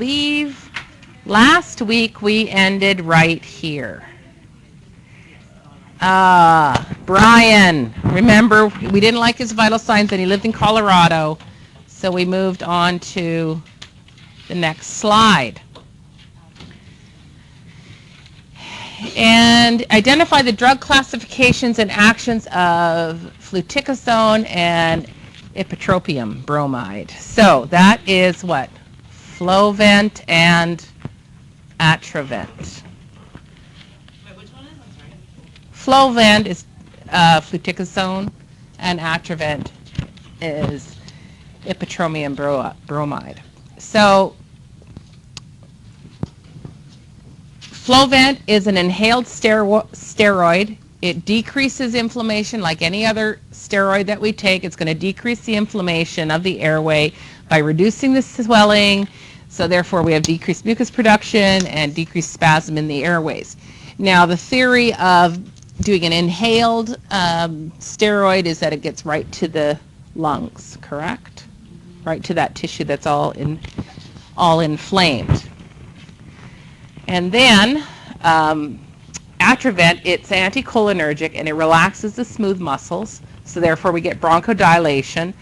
believe last week we ended right here. Brian, remember, we didn't like his vital signs and he lived in Colorado, so we moved on to the next slide. And identify the drug classifications and actions of fluticasone and ipratropium bromide. So that is what? Flovent and Atrovent. Flovent is fluticasone, and Atrovent is ipratropium bromide. So Flovent is an inhaled steroid. It decreases inflammation like any other steroid that we take. It's going to decrease the inflammation of the airway by reducing the swelling. So therefore we have decreased mucus production and decreased spasm in the airways. Now the theory of doing an inhaled steroid is that it gets right to the lungs, correct? Right to that tissue that's all inflamed. And then Atrovent, it's anticholinergic and it relaxes the smooth muscles, so therefore we get bronchodilation,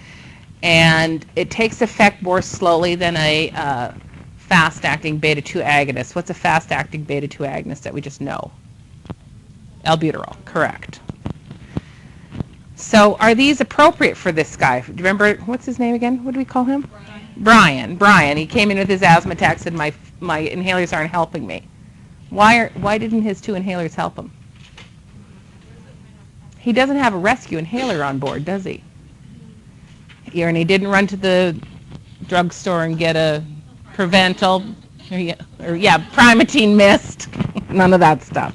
and it takes effect more slowly than a fast-acting beta-2 agonist. What's a fast-acting beta-2 agonist that we just know? Albuterol, correct. So are these appropriate for this guy? Do you remember, what's his name again? What do we call him? Brian. He came in with his asthma attacks and my inhalers aren't helping me. Why didn't his 2 inhalers help him? He doesn't have a rescue inhaler on board, does he? Yeah, and he didn't run to the drugstore and get a Prevental, Primatene Mist, none of that stuff.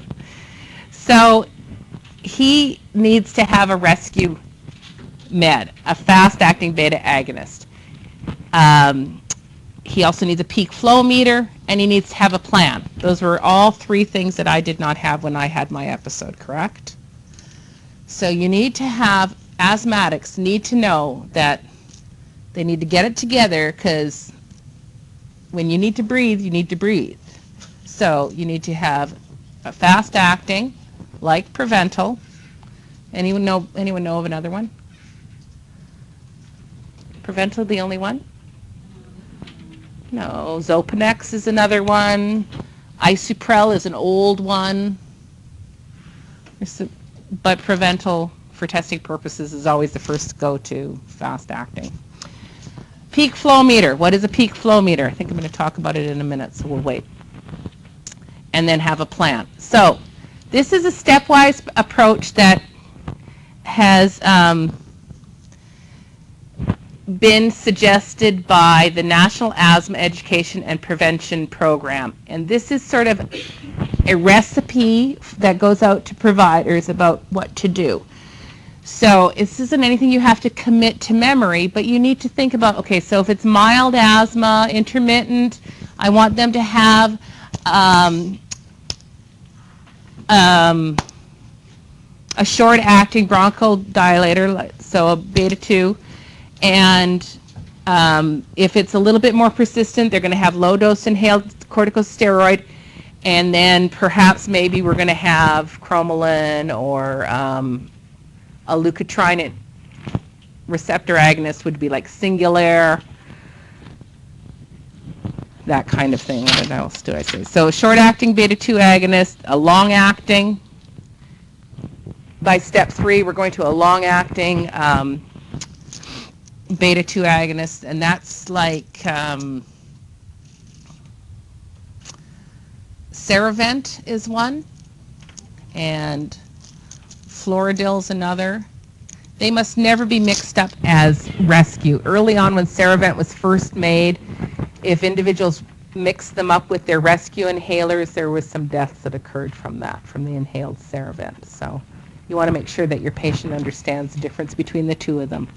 So he needs to have a rescue med, a fast-acting beta agonist. He also needs a peak flow meter, and he needs to have a plan. Those were all 3 things that I did not have when I had my episode, correct? So you need to have, asthmatics need to know that they need to get it together, because when you need to breathe, you need to breathe. So you need to have a fast-acting, like Prevental. Anyone know of another one? Prevental the only one? No, Zopanex is another one. Isuprel is an old one. But Prevental, for testing purposes, is always the first go-to fast-acting. Peak flow meter. What is a peak flow meter? I think I'm going to talk about it in a minute, so we'll wait. And then have a plan. So this is a stepwise approach that has been suggested by the National Asthma Education and Prevention Program. And this is sort of a recipe that goes out to providers about what to do. So this isn't anything you have to commit to memory, but you need to think about, okay, so if it's mild asthma, intermittent, I want them to have a short-acting bronchodilator, so a beta-2, and if it's a little bit more persistent, they're going to have low-dose inhaled corticosteroid, and then perhaps maybe we're going to have cromolyn or a leukotriene receptor agonist would be like Singulair, that kind of thing. What else do I say? So short-acting beta-2 agonist, a long-acting. By step 3, we're going to a long-acting beta-2 agonist, and that's like Ceravent is one, and Floridil's another. They must never be mixed up as rescue. Early on when Ceravent was first made, if individuals mixed them up with their rescue inhalers, there was some deaths that occurred from that, from the inhaled Ceravent. So you want to make sure that your patient understands the difference between the 2 of them.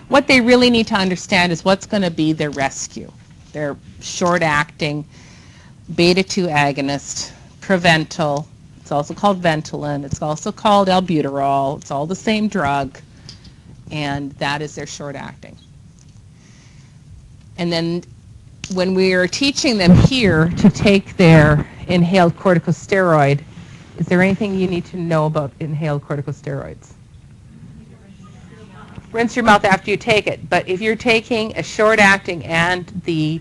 What they really need to understand is what's going to be their rescue. Their short-acting beta-2 agonist, Prevental. It's also called Ventolin. It's also called Albuterol. It's all the same drug, and that is their short-acting. And then when we are teaching them here to take their inhaled corticosteroid, is there anything you need to know about inhaled corticosteroids? Rinse your mouth after you take it. But if you're taking a short-acting and the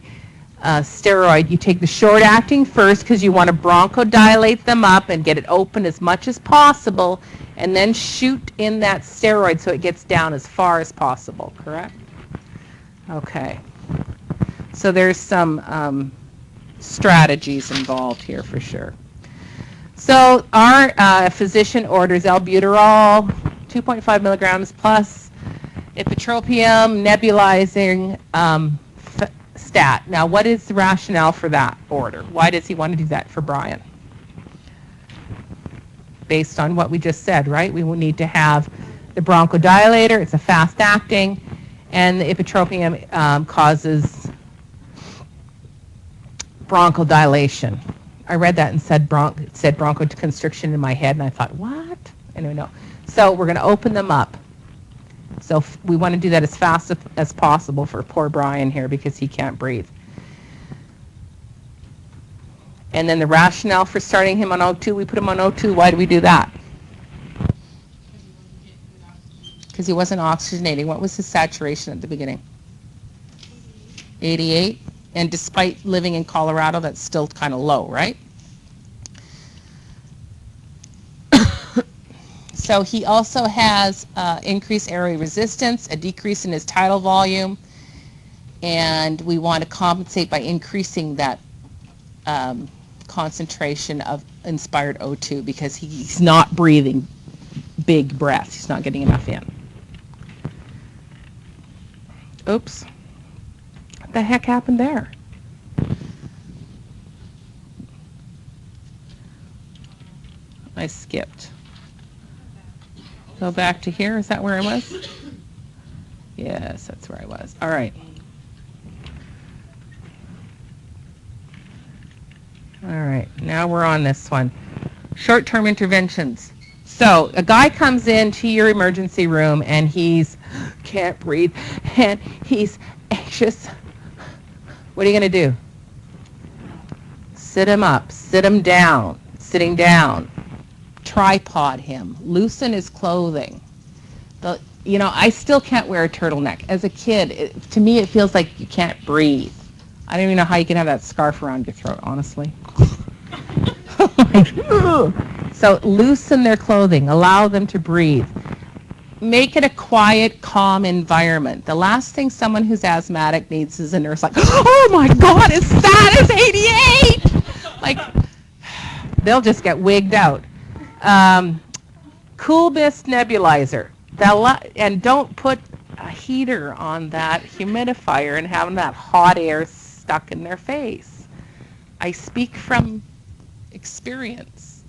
steroid, you take the short-acting first because you want to bronchodilate them up and get it open as much as possible, and then shoot in that steroid so it gets down as far as possible, correct? Okay. So there's some strategies involved here for sure. So our physician orders albuterol, 2.5 milligrams plus ipratropium, nebulizing stat. Now, what is the rationale for that order? Why does he want to do that for Brian? Based on what we just said, right? We will need to have the bronchodilator. It's a fast-acting, and the ipratropium causes bronchodilation. I read that and said bronchoconstriction in my head, and I thought, what? Anyway, no. So we're going to open them up. So we want to do that as fast as possible for poor Brian here because he can't breathe. And then the rationale for starting him on O2, we put him on O2. Why do we do that? Because he wasn't oxygenating. What was his saturation at the beginning? 88. And despite living in Colorado, that's still kind of low, right? So he also has increased airway resistance, a decrease in his tidal volume, and we want to compensate by increasing that concentration of inspired O2 because he's not breathing big breaths. He's not getting enough in. Oops. What the heck happened there? I skipped. Go back to here. Is that where I was? Yes, that's where I was. All right. All right. Now we're on this one. Short-term interventions. So a guy comes into your emergency room and he's can't breathe and he's anxious. What are you going to do? Sit him up. Sit him down. Sitting down. Tripod him, loosen his clothing. I still can't wear a turtleneck. As a kid, to me it feels like you can't breathe. I don't even know how you can have that scarf around your throat, honestly. So loosen their clothing, allow them to breathe. Make it a quiet, calm environment. The last thing someone who's asthmatic needs is a nurse like, oh my God, his stat is 88! Like, they'll just get wigged out. Cool Mist nebulizer. And don't put a heater on that humidifier and have that hot air stuck in their face. I speak from experience.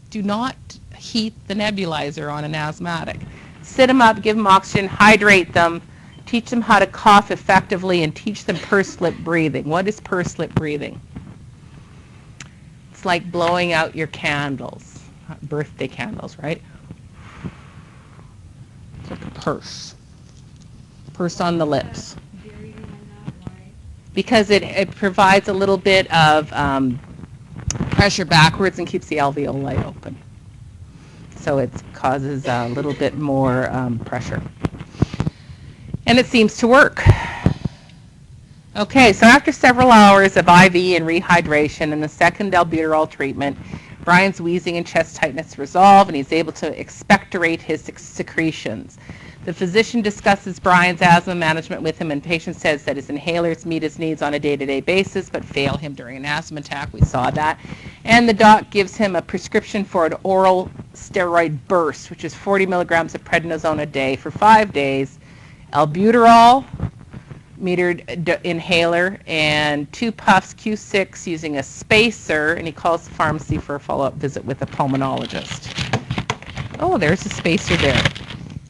Do not heat the nebulizer on an asthmatic. Sit them up, give them oxygen, hydrate them, teach them how to cough effectively, and teach them pursed lip breathing. What is pursed lip breathing? It's like blowing out your candles. Birthday candles, right? It's like a purse. Purse on the lips. Because it provides a little bit of pressure backwards and keeps the alveoli open. So it causes a little bit more pressure. And it seems to work. Okay, so after several hours of IV and rehydration and the second albuterol treatment, Brian's wheezing and chest tightness resolve, and he's able to expectorate his secretions. The physician discusses Brian's asthma management with him, and patient says that his inhalers meet his needs on a day-to-day basis, but fail him during an asthma attack. We saw that. And the doc gives him a prescription for an oral steroid burst, which is 40 milligrams of prednisone a day for 5 days, albuterol, metered inhaler, and 2 puffs Q6 using a spacer, and he calls the pharmacy for a follow-up visit with a pulmonologist. Oh, there's a spacer there.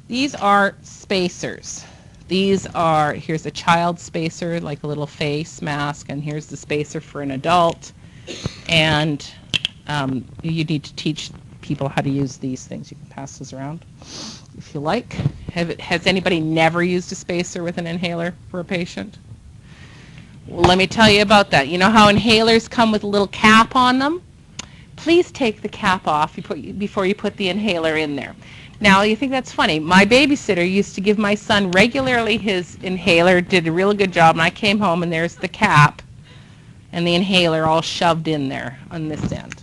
These are spacers. Here's a child spacer, like a little face mask, and here's the spacer for an adult. And you need to teach people how to use these things. You can pass those around if you like. Has anybody never used a spacer with an inhaler for a patient? Well, let me tell you about that. You know how inhalers come with a little cap on them? Please take the cap off before you put the inhaler in there. Now, you think that's funny. My babysitter used to give my son regularly his inhaler, did a really good job, and I came home and there's the cap and the inhaler all shoved in there on this end.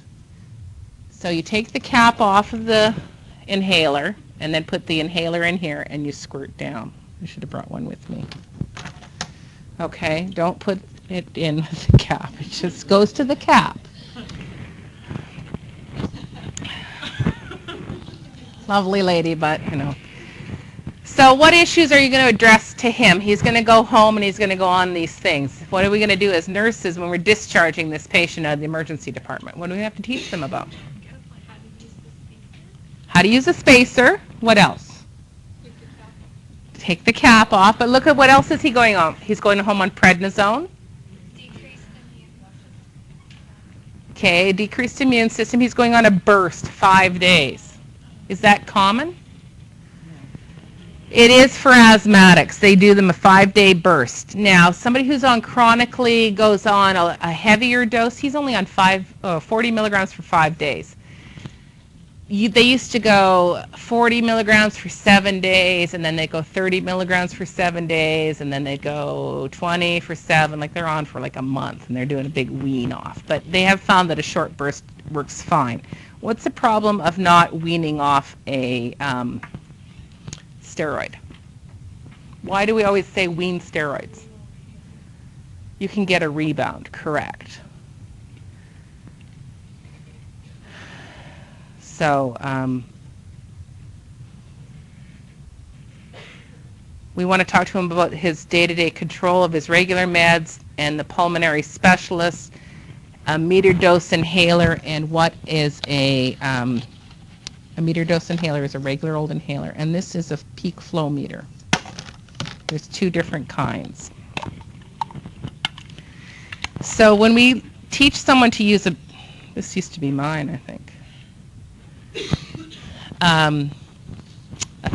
So you take the cap off of the inhaler and then put the inhaler in here and you squirt down. I should have brought one with me. Okay, don't put it in with the cap. It just goes to the cap. Lovely lady, but, you know. So what issues are you going to address to him? He's going to go home and he's going to go on these things. What are we going to do as nurses when we're discharging this patient out of the emergency department? What do we have to teach them about? How to use a spacer. What else? Take the cap off. But look at what else is he going on. He's going home on prednisone. Okay, decreased immune system. He's going on a burst, 5 days. Is that common? It is for asthmatics. They do them a 5-day burst. Now, somebody who's on chronically goes on a heavier dose. He's only on 40 milligrams for 5 days. They used to go 40 milligrams for 7 days, and then they go 30 milligrams for 7 days, and then they go 20 for 7. Like they're on for like a month, and they're doing a big wean off. But they have found that a short burst works fine. What's the problem of not weaning off a steroid? Why do we always say wean steroids? You can get a rebound, correct. So we want to talk to him about his day-to-day control of his regular meds and the pulmonary specialist, a meter dose inhaler, and what is a meter dose inhaler is a regular old inhaler, and this is a peak flow meter. There's 2 different kinds. So when we teach someone to use this used to be mine, I think, a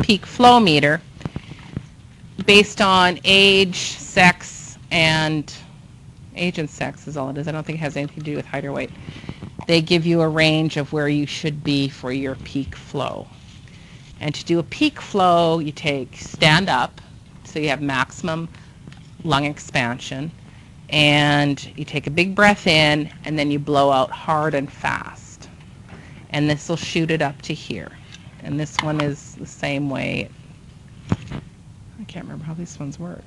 peak flow meter based on age, sex, and age and sex is all it is. I don't think it has anything to do with height or weight. They give you a range of where you should be for your peak flow. And to do a peak flow, you stand up, so you have maximum lung expansion, and you take a big breath in, and then you blow out hard and fast. And this will shoot it up to here. And this one is the same way. I can't remember how these ones work.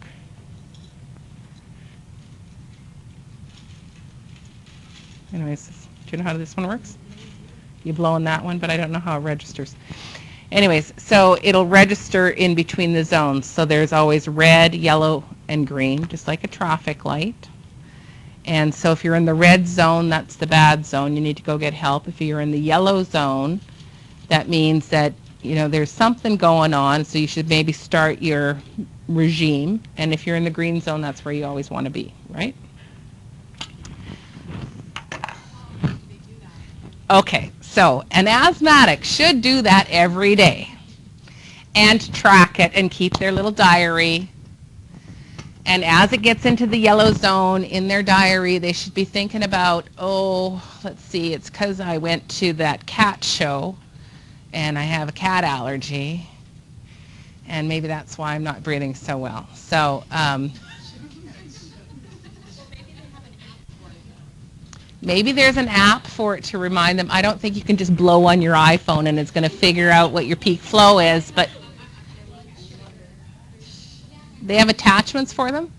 Anyways, do you know how this one works? You blow in that one, but I don't know how it registers. Anyways, so it'll register in between the zones. So there's always red, yellow, and green, just like a traffic light. And so if you're in the red zone, that's the bad zone. You need to go get help. If you're in the yellow zone, that means that, there's something going on, so you should maybe start your regime. And if you're in the green zone, that's where you always want to be, right? Okay, so an asthmatic should do that every day and track it and keep their little diary. And as it gets into the yellow zone in their diary, they should be thinking about, let's see, it's because I went to that cat show and I have a cat allergy, and maybe that's why I'm not breathing so well. So maybe there's an app for it to remind them. I don't think you can just blow on your iPhone and it's going to figure out what your peak flow is, but they have attachments for them?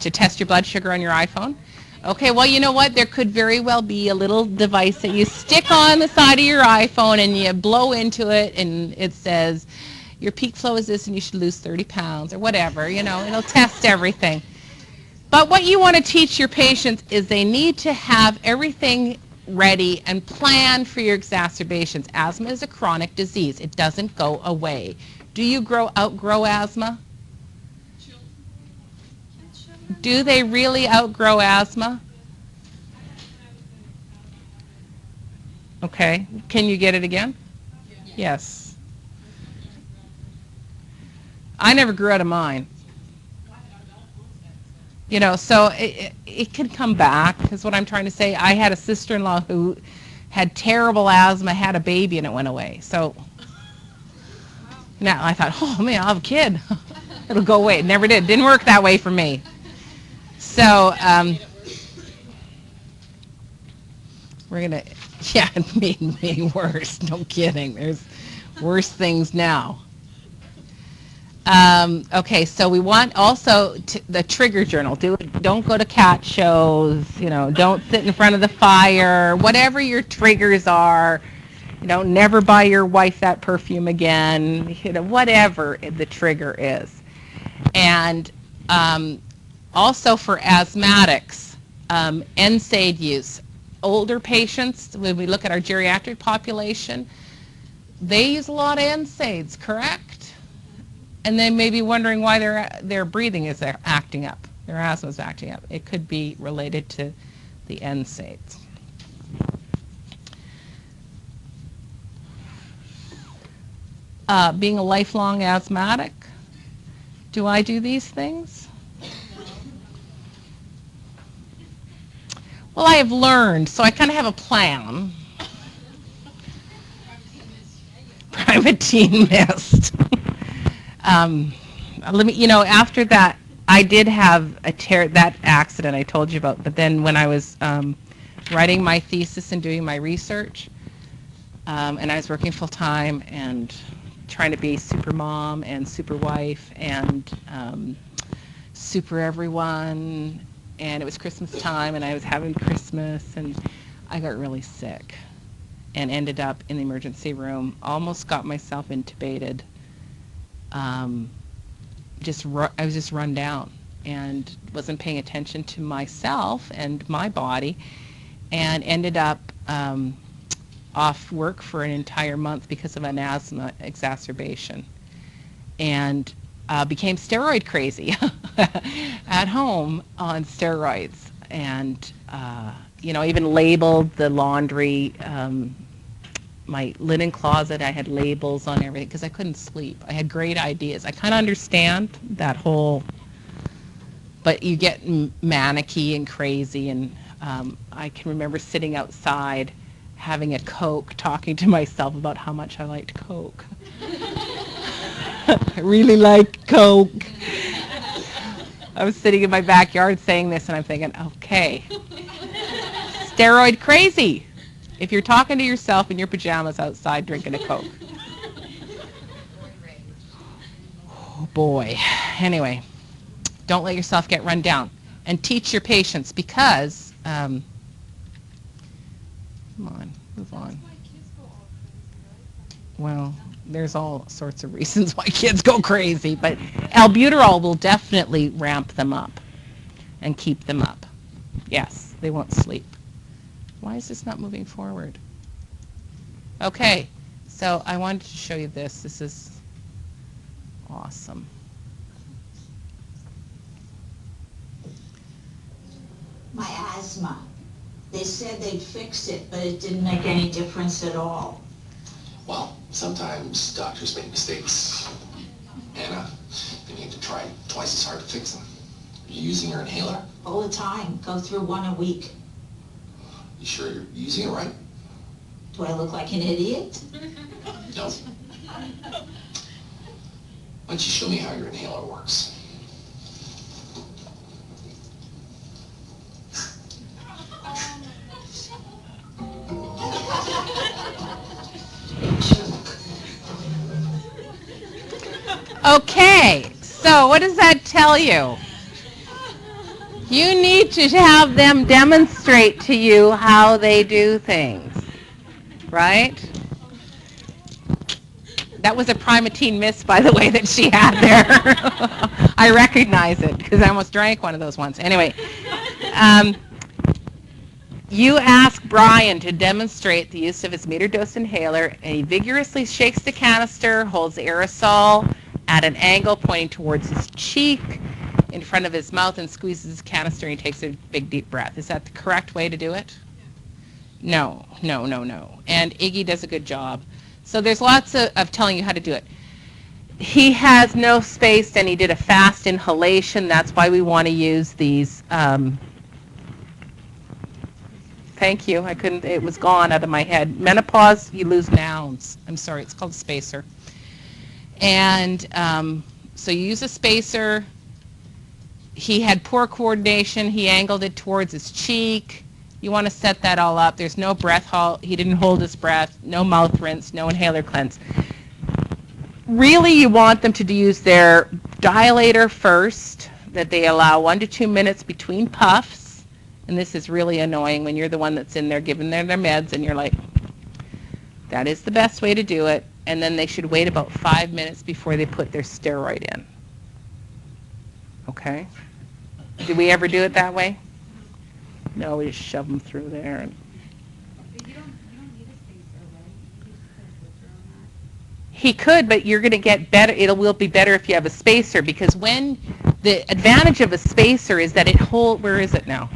To test your blood sugar on your iPhone? Okay, well, you know what? There could very well be a little device that you stick on the side of your iPhone and you blow into it and it says, your peak flow is this and you should lose 30 pounds or whatever, it'll test everything. But what you want to teach your patients is they need to have everything ready and plan for your exacerbations. Asthma is a chronic disease. It doesn't go away. Do you outgrow asthma? Do they really outgrow asthma? Okay. Can you get it again? Yes. I never grew out of mine. So it could come back, is what I'm trying to say. I had a sister-in-law who had terrible asthma, had a baby, and it went away. So now I thought, oh man, I'll have a kid. It'll go away. It never did. Didn't work that way for me. So we're going to, yeah, it made me worse. No kidding. There's worse things now. Okay, so we want also the trigger journal. Don't go to cat shows, don't sit in front of the fire, whatever your triggers are. Never buy your wife that perfume again, whatever the trigger is. And also for asthmatics, NSAID use. Older patients, when we look at our geriatric population, they use a lot of NSAIDs, correct? And they may be wondering why their breathing is acting up, their asthma is acting up. It could be related to the NSAIDs. Being a lifelong asthmatic, do I do these things? Well, I have learned, so I kind of have a plan. Primatine mist. After that, I did have that accident I told you about, but then when I was writing my thesis and doing my research, and I was working full time and trying to be super mom and super wife and super everyone, and it was Christmas time and I was having Christmas and I got really sick and ended up in the emergency room, almost got myself intubated. I was just run down and wasn't paying attention to myself and my body, and ended up off work for an entire month because of an asthma exacerbation, and became steroid crazy at home on steroids, and even labeled the laundry, my linen closet. I had labels on everything because I couldn't sleep. I had great ideas. I kind of understand that whole, but you get manicky and crazy, and I can remember sitting outside having a Coke, talking to myself about how much I liked Coke. I really like Coke. I was sitting in my backyard saying this, and I'm thinking, okay, steroid crazy. If you're talking to yourself in your pajamas outside drinking a Coke. Oh boy. Anyway, don't let yourself get run down. And teach your patients, because, come on, move on. Well, there's all sorts of reasons why kids go crazy, but albuterol will definitely ramp them up and keep them up. Yes, they won't sleep. Why is this not moving forward? Okay, so I wanted to show you this. This is awesome. My asthma. They said they'd fix it, but it didn't make any difference at all. Well, sometimes doctors make mistakes, Anna. You need to try twice as hard to fix them. Are you using your inhaler? All the time. Go through one a week. You sure you're using it right? Do I look like an idiot? No. Why don't you show me how your inhaler works? Okay, so what does that tell you? You need to have them demonstrate to you how they do things, right? That was a Primatine mist, by the way, that she had there. I recognize it because I almost drank one of those once. Anyway, you ask Brian to demonstrate the use of his meter-dose inhaler, and he vigorously shakes the canister, holds the aerosol at an angle pointing towards his cheek in front of his mouth, and squeezes his canister, and he takes a big deep breath. Is that the correct way to do it? No. And Iggy does a good job. So there's lots of telling you how to do it. He has no space, and he did a fast inhalation. That's why we want to use these. Thank you. I couldn't, it was gone out of my head. Menopause, you lose nouns. I'm sorry, it's called a spacer. And so you use a spacer. He had poor coordination. He angled it towards his cheek. You want to set that all up. There's no breath hold. He didn't hold his breath. No mouth rinse. No inhaler cleanse. Really, you want them to use their dilator first, that they allow 1 to 2 minutes between puffs. And this is really annoying when you're the one that's in there giving them their meds and you're like, that is the best way to do it. And then they should wait about 5 minutes before they put their steroid in. Okay? Did we ever do it that way? No, we just shove them through there. And You don't need a spacer, right? You can just put a filter on that. he could, but you're going to get better. It will be better if you have a spacer, because when the advantage of a spacer is that it hold. Where is it now?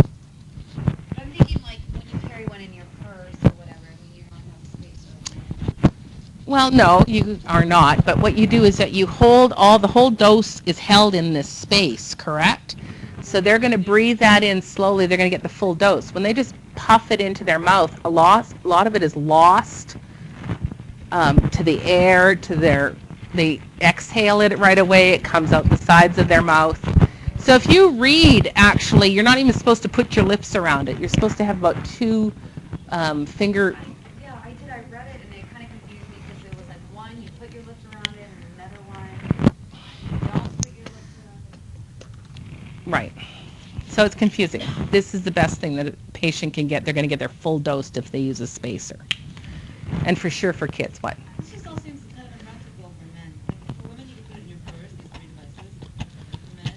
I'm thinking like when you carry one in your purse or whatever, when you don't have a spacer. Well, no, you are not. But what you do is that you hold the whole dose is held in this space, correct? So they're going to breathe that in slowly. They're going to get the full dose. When they just puff it into their mouth, a lot of it is lost to the air, they exhale it right away. It comes out the sides of their mouth. So if you read, actually, you're not even supposed to put your lips around it. You're supposed to have about 2 finger. Yeah, I did. I read it and it kind of confused me because it was like one, you put your lips around it, and another one, you don't put your lips around it. Right. So it's confusing. This is the best thing that a patient can get. They're going to get their full dose if they use a spacer. And for sure for kids, what? This just all seems kind of impractical for men. Like for women, you can put it in your purse, these 3 devices. For men,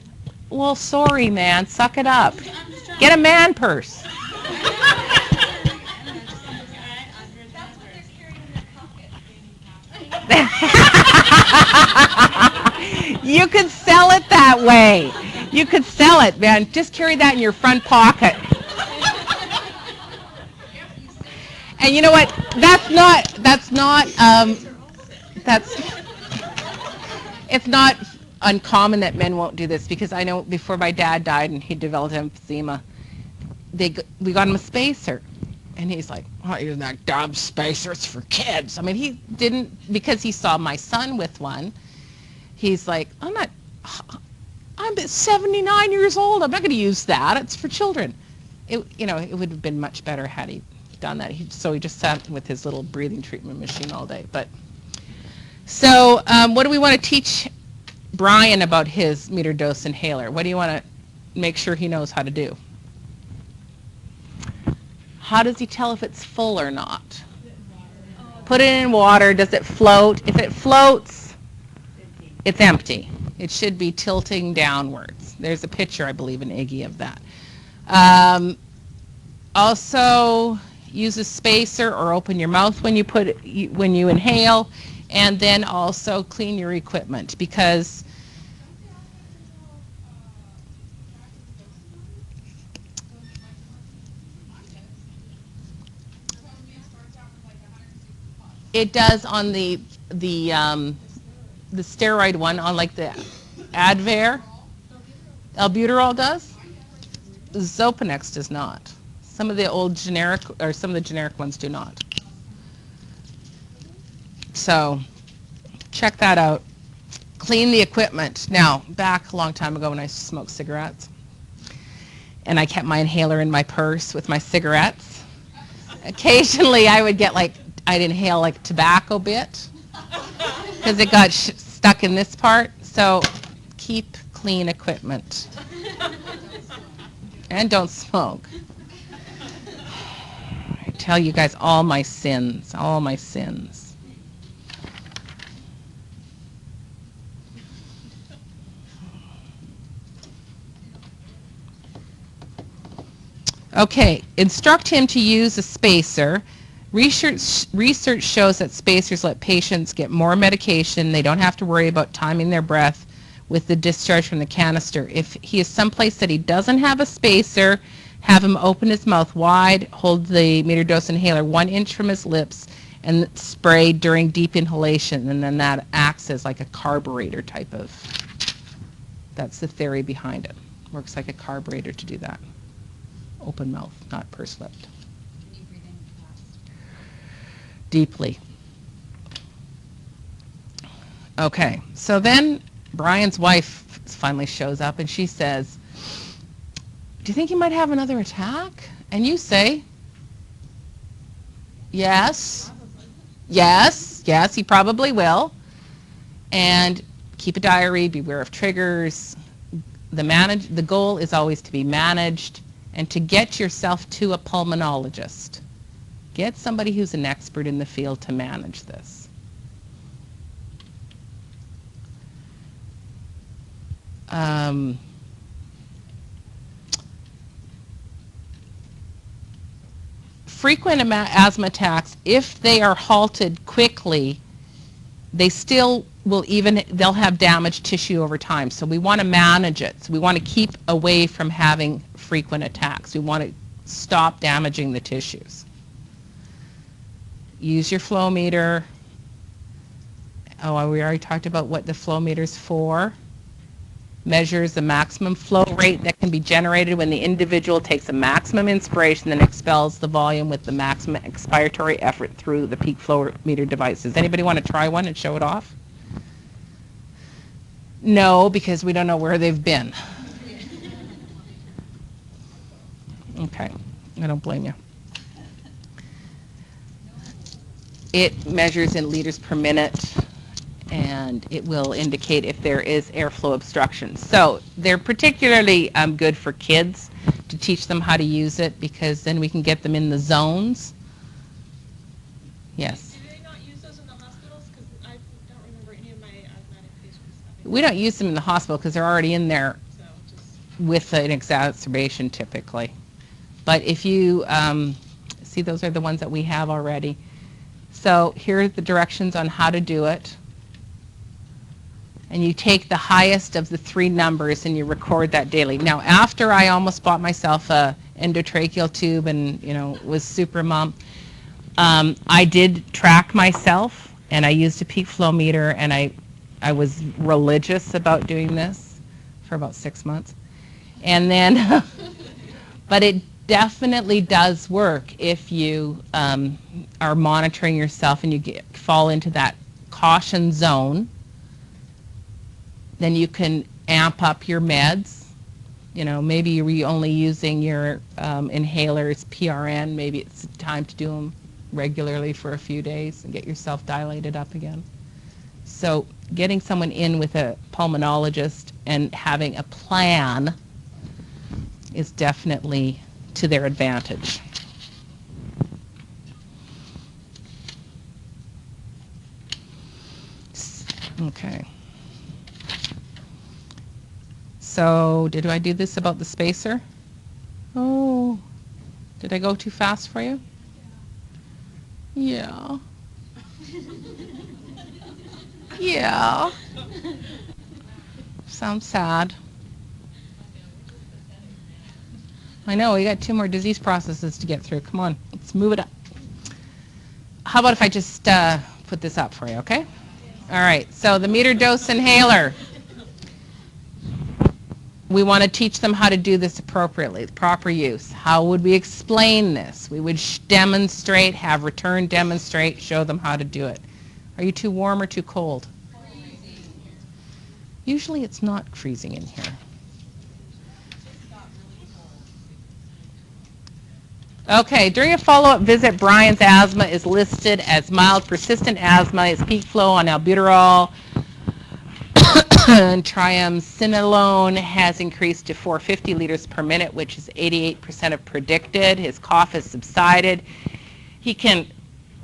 Well, sorry, man. Suck it up. I'm just trying Get a man purse. You could sell it that way. You could sell it, man. Just carry that in your front pocket. And you know what? It's not uncommon that men won't do this, because I know before my dad died and he developed emphysema, we got him a spacer. And he's like, oh, using that dumb spacer, it's for kids. I mean, he didn't, because he saw my son with one, he's like, I'm 79 years old, I'm not going to use that, it's for children. It would have been much better had he done that. So he just sat with his little breathing treatment machine all day. So what do we want to teach Brian about his meter dose inhaler? What do you want to make sure he knows how to do? How does he tell if it's full or not? Put it in water. Does it float? If it floats, it's empty. It should be tilting downwards. There's a picture, I believe, in Iggy of that. Also, use a spacer or open your mouth when you inhale, and then also clean your equipment, because it does on the steroid one, on like the Advair. Albuterol does. Zopanex does not. Some of the old generic, or some of the generic ones do not. So check that out. Clean the equipment. Now, back a long time ago when I smoked cigarettes, and I kept my inhaler in my purse with my cigarettes, occasionally I would get I'd inhale like tobacco bit, because it got stuck in this part. So keep clean equipment. And don't smoke. I tell you guys all my sins, all my sins. Okay, instruct him to use a spacer. Research shows that spacers let patients get more medication. They don't have to worry about timing their breath with the discharge from the canister. If he is someplace that he doesn't have a spacer, have him open his mouth wide, hold the meter dose inhaler 1 inch from his lips, and sprayed during deep inhalation, and then that acts as like a carburetor type of, that's the theory behind it. Works like a carburetor to do that. Open mouth, not pursed-lipped. Can you breathe in fast? Deeply. Okay, so then Brian's wife finally shows up and she says, do you think he might have another attack? And you say, yes, yes, he probably will. And keep a diary, beware of triggers. The goal is always to be managed and to get yourself to a pulmonologist. Get somebody who's an expert in the field to manage this. Frequent asthma attacks, if they are halted quickly, they still will they'll have damaged tissue over time. So we want to manage it. So we want to keep away from having frequent attacks. We want to stop damaging the tissues. Use your flow meter. Oh, we already talked about what the flow meter's for. Measures the maximum flow rate that can be generated when the individual takes a maximum inspiration and expels the volume with the maximum expiratory effort through the peak flow meter device. Does anybody want to try one and show it off? No, because we don't know where they've been. Okay, I don't blame you. It measures in liters per minute, and it will indicate if there is airflow obstruction. So they're particularly good for kids to teach them how to use it, because then we can get them in the zones. Yes? Do they not use those in the hospitals? Because I don't remember any of my asthmatic patients having. We don't use them in the hospital because they're already in there So just with an exacerbation typically. But if you, see, those are the ones that we have already. So here are the directions on how to do it. And you take the highest of the three numbers and you record that daily. Now, after I almost bought myself a endotracheal tube and, was super mum, I did track myself, and I used a peak flow meter, and I was religious about doing this for about 6 months. And then, but it definitely does work if you are monitoring yourself and you fall into that caution zone. Then you can amp up your meds. Maybe you're only using your inhalers, PRN. Maybe it's time to do them regularly for a few days and get yourself dilated up again. So getting someone in with a pulmonologist and having a plan is definitely to their advantage. Okay. So did I do this about the spacer? Oh, did I go too fast for you? Yeah. Yeah. Sounds sad. I know, we got 2 more disease processes to get through. Come on, let's move it up. How about if I just put this up for you, okay? All right, so the meter dose inhaler. We want to teach them how to do this appropriately, proper use. How would we explain this? We would demonstrate, have return demonstrate, show them how to do it. Are you too warm or too cold? Freezing. Usually it's not freezing in here. Okay, during a follow-up visit, Brian's asthma is listed as mild persistent asthma. His peak flow on albuterol and triamcinolone has increased to 450 liters per minute, which is 88% of predicted. His cough has subsided. He can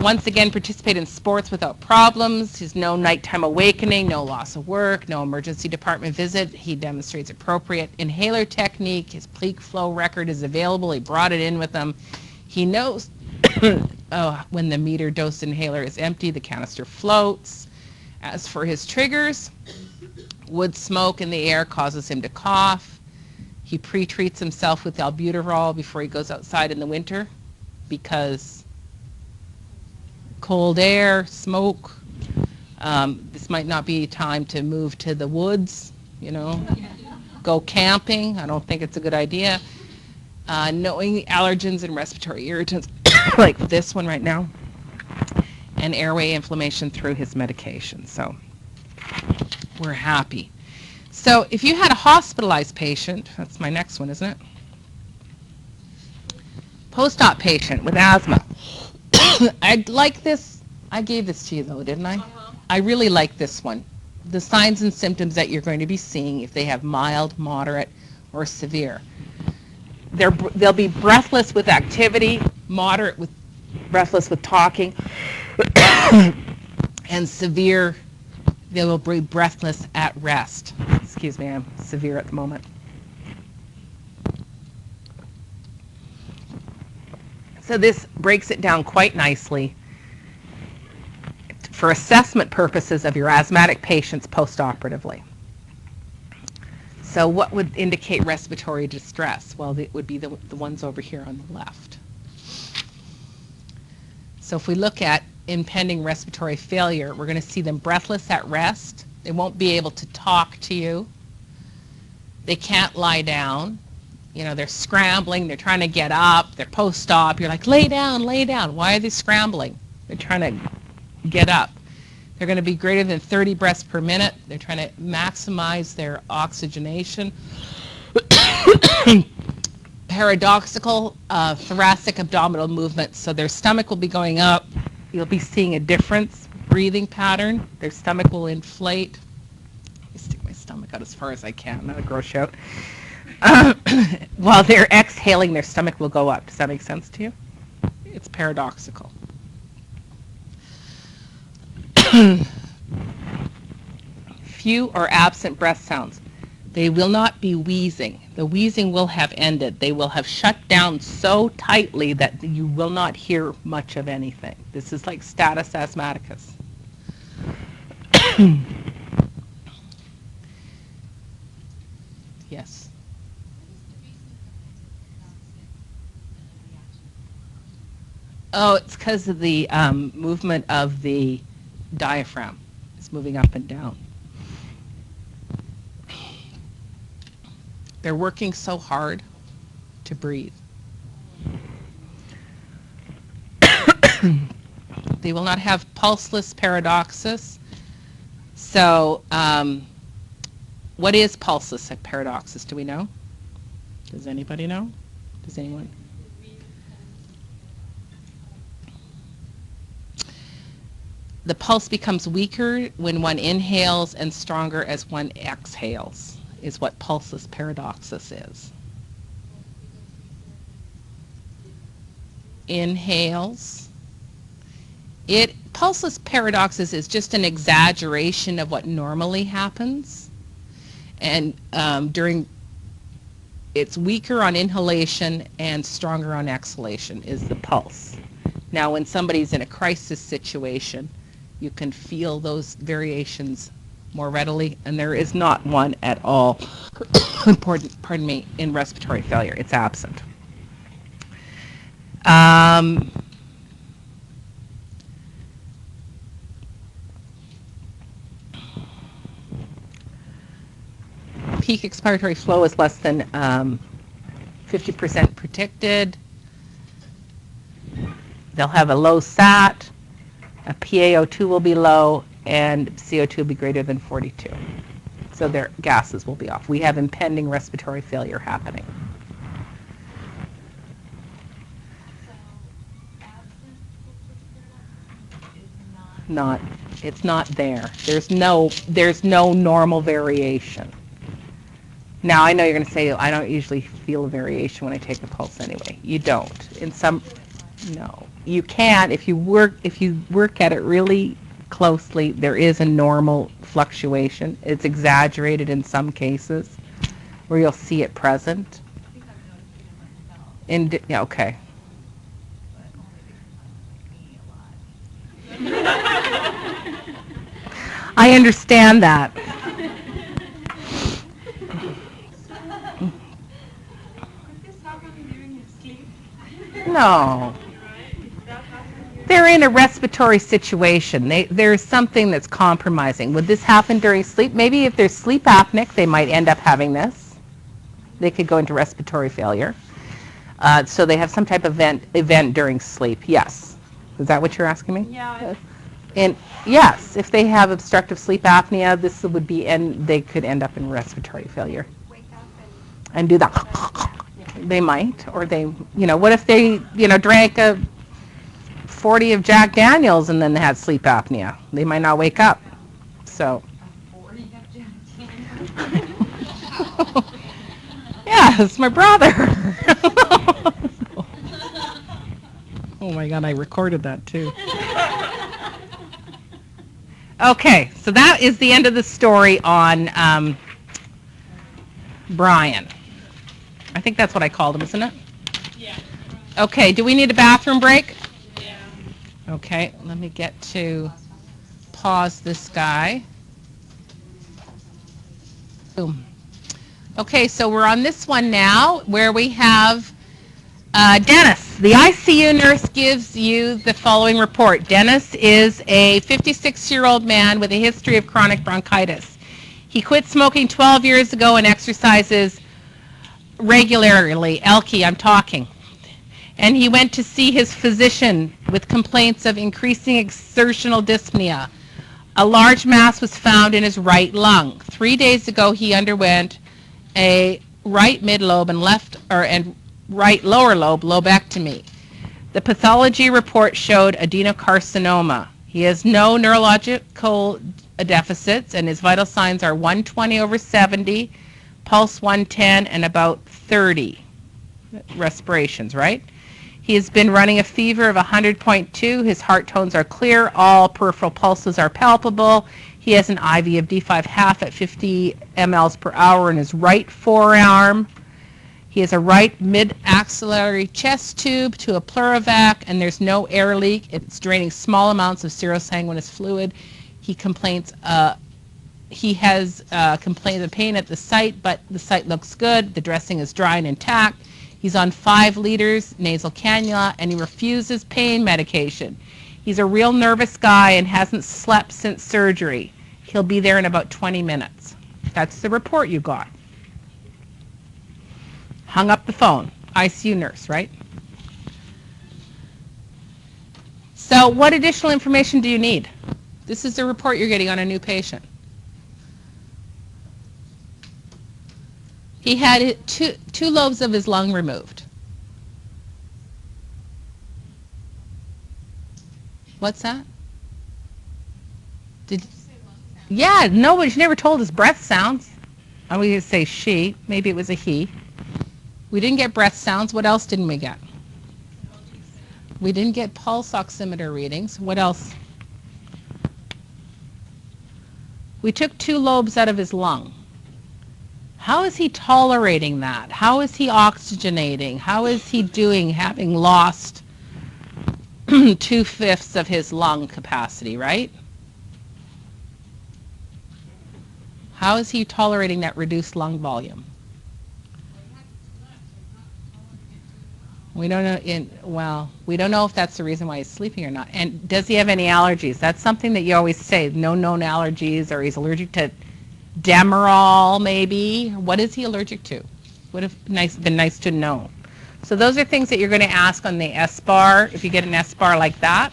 once again participate in sports without problems. There's no nighttime awakening, no loss of work, no emergency department visit. He demonstrates appropriate inhaler technique. His peak flow record is available. He brought it in with him. He knows when the meter dose inhaler is empty, the canister floats. As for his triggers, wood smoke in the air causes him to cough. He pre-treats himself with albuterol before he goes outside in the winter because cold air, smoke. This might not be time to move to the woods, go camping. I don't think it's a good idea. Knowing the allergens and respiratory irritants, like this one right now, and airway inflammation through his medication. So we're happy. So if you had a hospitalized patient, that's my next one, isn't it? Post-op patient with asthma. I'd like this. I gave this to you though, didn't I? I really like this one. The signs and symptoms that you're going to be seeing if they have mild, moderate, or severe. They'll be breathless with activity, moderate with breathless with talking, and severe, they will be breathless at rest. Excuse me, I'm severe at the moment. So this breaks it down quite nicely for assessment purposes of your asthmatic patients postoperatively. So what would indicate respiratory distress? Well, it would be the ones over here on the left. So if we look at impending respiratory failure, we're going to see them breathless at rest. They won't be able to talk to you. They can't lie down. They're scrambling. They're trying to get up. They're post-op. You're like, lay down, lay down. Why are they scrambling? They're trying to get up. They're going to be greater than 30 breaths per minute. They're trying to maximize their oxygenation. Paradoxical thoracic abdominal movements. So their stomach will be going up. You'll be seeing a difference. Breathing pattern. Their stomach will inflate. Let me stick my stomach out as far as I can. Not a gross shout. While they're exhaling, their stomach will go up. Does that make sense to you? It's paradoxical. Few or absent breath sounds. They will not be wheezing. The wheezing will have ended. They will have shut down so tightly that you will not hear much of anything. This is like status asthmaticus. Yes. Oh, it's because of the movement of the diaphragm. It's moving up and down. They're working so hard to breathe. They will not have pulseless paradoxis. So what is pulseless paradoxis? Do we know? Does anybody know? Does anyone? The pulse becomes weaker when one inhales and stronger as one exhales, is what pulseless paradoxis is. Inhales. Pulseless paradoxis is just an exaggeration of what normally happens. And it's weaker on inhalation and stronger on exhalation is the pulse. Now, when somebody's in a crisis situation, you can feel those variations more readily, and there is not one at all, pardon me, in respiratory failure. It's absent. Peak expiratory flow is less than 50% predicted. They'll have a low SAT. A PaO2 will be low, and CO2 will be greater than 42. So their gases will be off. We have impending respiratory failure happening. It's not there. There's no normal variation. Now, I know you're going to say, I don't usually feel a variation when I take a pulse anyway. You don't. No. You can, if you work at it really closely, there is a normal fluctuation. It's exaggerated in some cases where you'll see it present. Yeah, okay. I understand that. No. they're in a respiratory situation. There's something that's compromising. Would this happen during sleep? Maybe if they're sleep apneic, they might end up having this. They could go into respiratory failure. So they have some type of event during sleep. Yes. Is that what you're asking me? Yeah. And yes, if they have obstructive sleep apnea, this would be, and they could end up in respiratory failure. Wake up And do that. They might, or they, what if they, drank a 40 of Jack Daniels and then they had sleep apnea? They might not wake up. So. Yes, my brother. Oh my God, I recorded that too. Okay, so that is the end of the story on Brian. I think that's what I called him, isn't it? Yeah. Okay, do we need a bathroom break? Yeah. Okay, let me get to pause this guy. Boom. Okay, so we're on this one now where we have Dennis. The ICU nurse gives you the following report. Dennis is a 56-year-old man with a history of chronic bronchitis. He quit smoking 12 years ago and exercises regularly. Elke, I'm talking. And he went to see his physician with complaints of increasing exertional dyspnea. A large mass was found in his right lung. 3 days ago, he underwent a right midlobe and right lower lobe lobectomy. The pathology report showed adenocarcinoma. He has no neurological deficits, and his vital signs are 120/70, pulse 110, and about 30 respirations, right? He has been running a fever of 100.2. His heart tones are clear. All peripheral pulses are palpable. He has an IV of D5 half at 50 mLs per hour in his right forearm. He has a right mid-axillary chest tube to a pleurovac, and there's no air leak. It's draining small amounts of serosanguinous fluid. He has complained of pain at the site, but the site looks good. The dressing is dry and intact. He's on 5 liters nasal cannula, and he refuses pain medication. He's a real nervous guy and hasn't slept since surgery. He'll be there in about 20 minutes. That's the report you got. Hung up the phone. ICU nurse, right? So what additional information do you need? This is the report you're getting on a new patient. He had two lobes of his lung removed. What's that? Yeah, nobody, she never told us breath sounds. I'm going to say she. Maybe it was a he. We didn't get breath sounds. What else didn't we get? We didn't get pulse oximeter readings. What else? We took 2 lobes out of his lung. How is he tolerating that? How is he oxygenating? How is he doing having lost 2/5 of his lung capacity, right? How is he tolerating that reduced lung volume? We don't know. We don't know if that's the reason why he's sleeping or not. And does he have any allergies? That's something that you always say. No known allergies, or he's allergic to Demerol, maybe. What is he allergic to? Would have been nice to know. So those are things that you're going to ask on the S-bar. If you get an S-bar like that,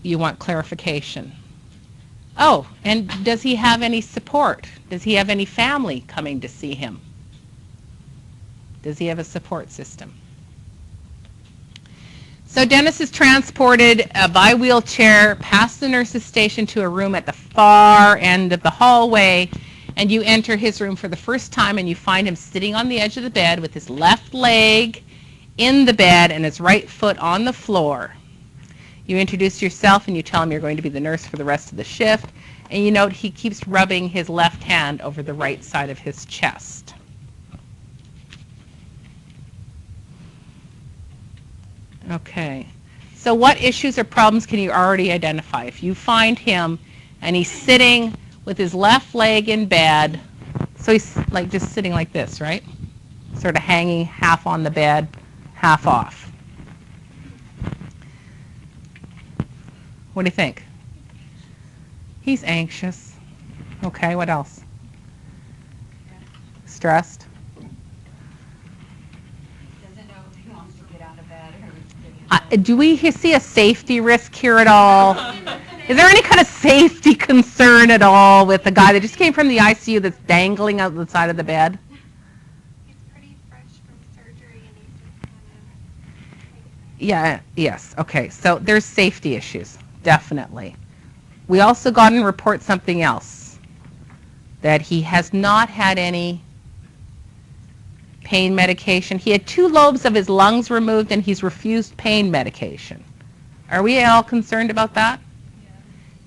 you want clarification. Oh, and does he have any support? Does he have any family coming to see him? Does he have a support system? So Dennis is transported by wheelchair past the nurse's station to a room at the far end of the hallway, and you enter his room for the first time, and you find him sitting on the edge of the bed with his left leg in the bed and his right foot on the floor. You introduce yourself, and you tell him you're going to be the nurse for the rest of the shift, and you note he keeps rubbing his left hand over the right side of his chest. Okay, so what issues or problems can you already identify? If you find him and he's sitting with his left leg in bed, so he's like just sitting like this, right? Sort of hanging half on the bed, half off. What do you think? He's anxious. Okay, what else? Stressed. Doesn't know if he wants to get out of bed or Do we see a safety risk here at all? Is there any kind of safety concern at all with the guy that just came from the ICU that's dangling out the side of the bed? He's pretty fresh from surgery and he's just kind Yeah, yes. Okay, so there's safety issues, definitely. We also got in report something else, that he has not had any pain medication. He had 2 lobes of his lungs removed and he's refused pain medication. Are we all concerned about that?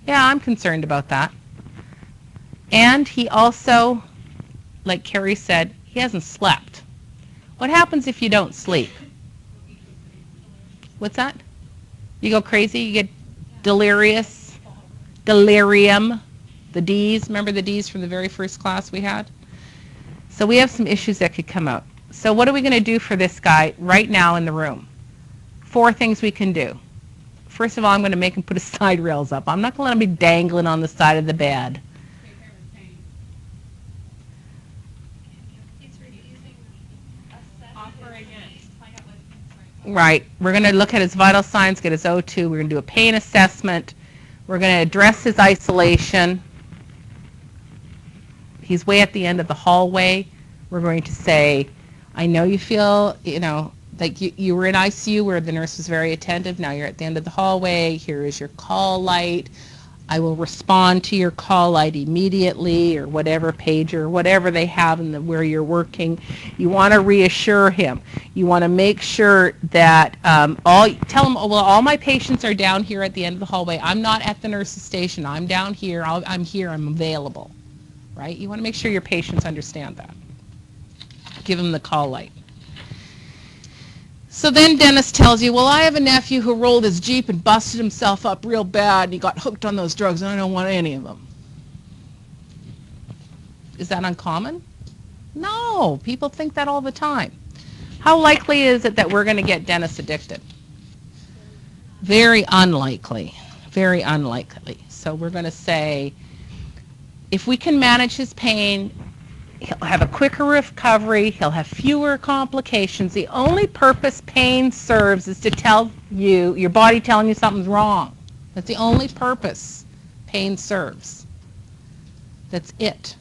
Yeah, I'm concerned about that. And he also, like Carrie said, he hasn't slept. What happens if you don't sleep? What's that? You go crazy, you get delirious, delirium, the D's, remember the D's from the very first class we had? So we have some issues that could come out. So what are we going to do for this guy right now in the room? 4 things we can do. First of all, I'm going to make him put his side rails up. I'm not going to let him be dangling on the side of the bed. He's refusing assessment. Offer against. Find out what concerns are. Right. We're going to look at his vital signs, get his O2. We're going to do a pain assessment. We're going to address his isolation. He's way at the end of the hallway. We're going to say, I know you feel, like you were in ICU where the nurse was very attentive. Now you're at the end of the hallway. Here is your call light. I will respond to your call light immediately, or whatever pager, whatever they have in where you're working. You want to reassure him. You want to make sure that tell him, well, all my patients are down here at the end of the hallway. I'm not at the nurse's station. I'm down here. I'm here. I'm available. Right? You want to make sure your patients understand that. Give them the call light. So then Dennis tells you, well, I have a nephew who rolled his Jeep and busted himself up real bad and he got hooked on those drugs and I don't want any of them. Is that uncommon? No, people think that all the time. How likely is it that we're going to get Dennis addicted? Very unlikely, very unlikely. So we're going to say, if we can manage his pain, he'll have a quicker recovery, he'll have fewer complications. The only purpose pain serves is to tell you, your body telling you something's wrong. That's the only purpose pain serves. That's it.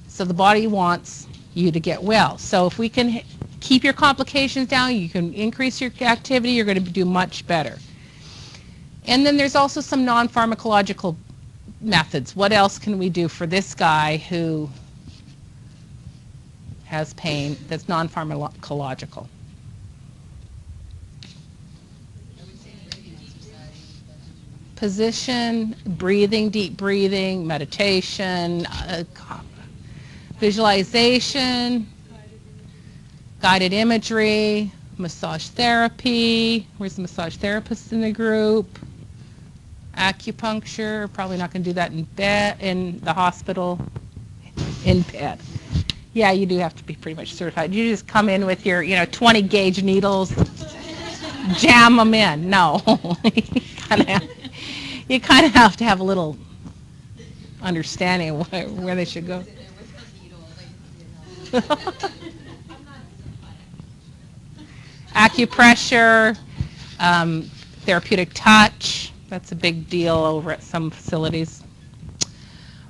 So the body wants you to get well. So if we can keep your complications down, you can increase your activity, you're going to do much better. And then there's also some non-pharmacological methods. What else can we do for this guy who has pain that's non-pharmacological? Position, breathing, deep breathing, meditation, visualization, guided imagery, massage therapy. Where's the massage therapist in the group? Acupuncture. Probably not going to do that in bed, in the hospital, in bed. Yeah, you do have to be pretty much certified. You just come in with your, 20 gauge needles, jam them in. No, you kind of have to have a little understanding of where they should go. Acupressure, therapeutic touch. That's a big deal over at some facilities.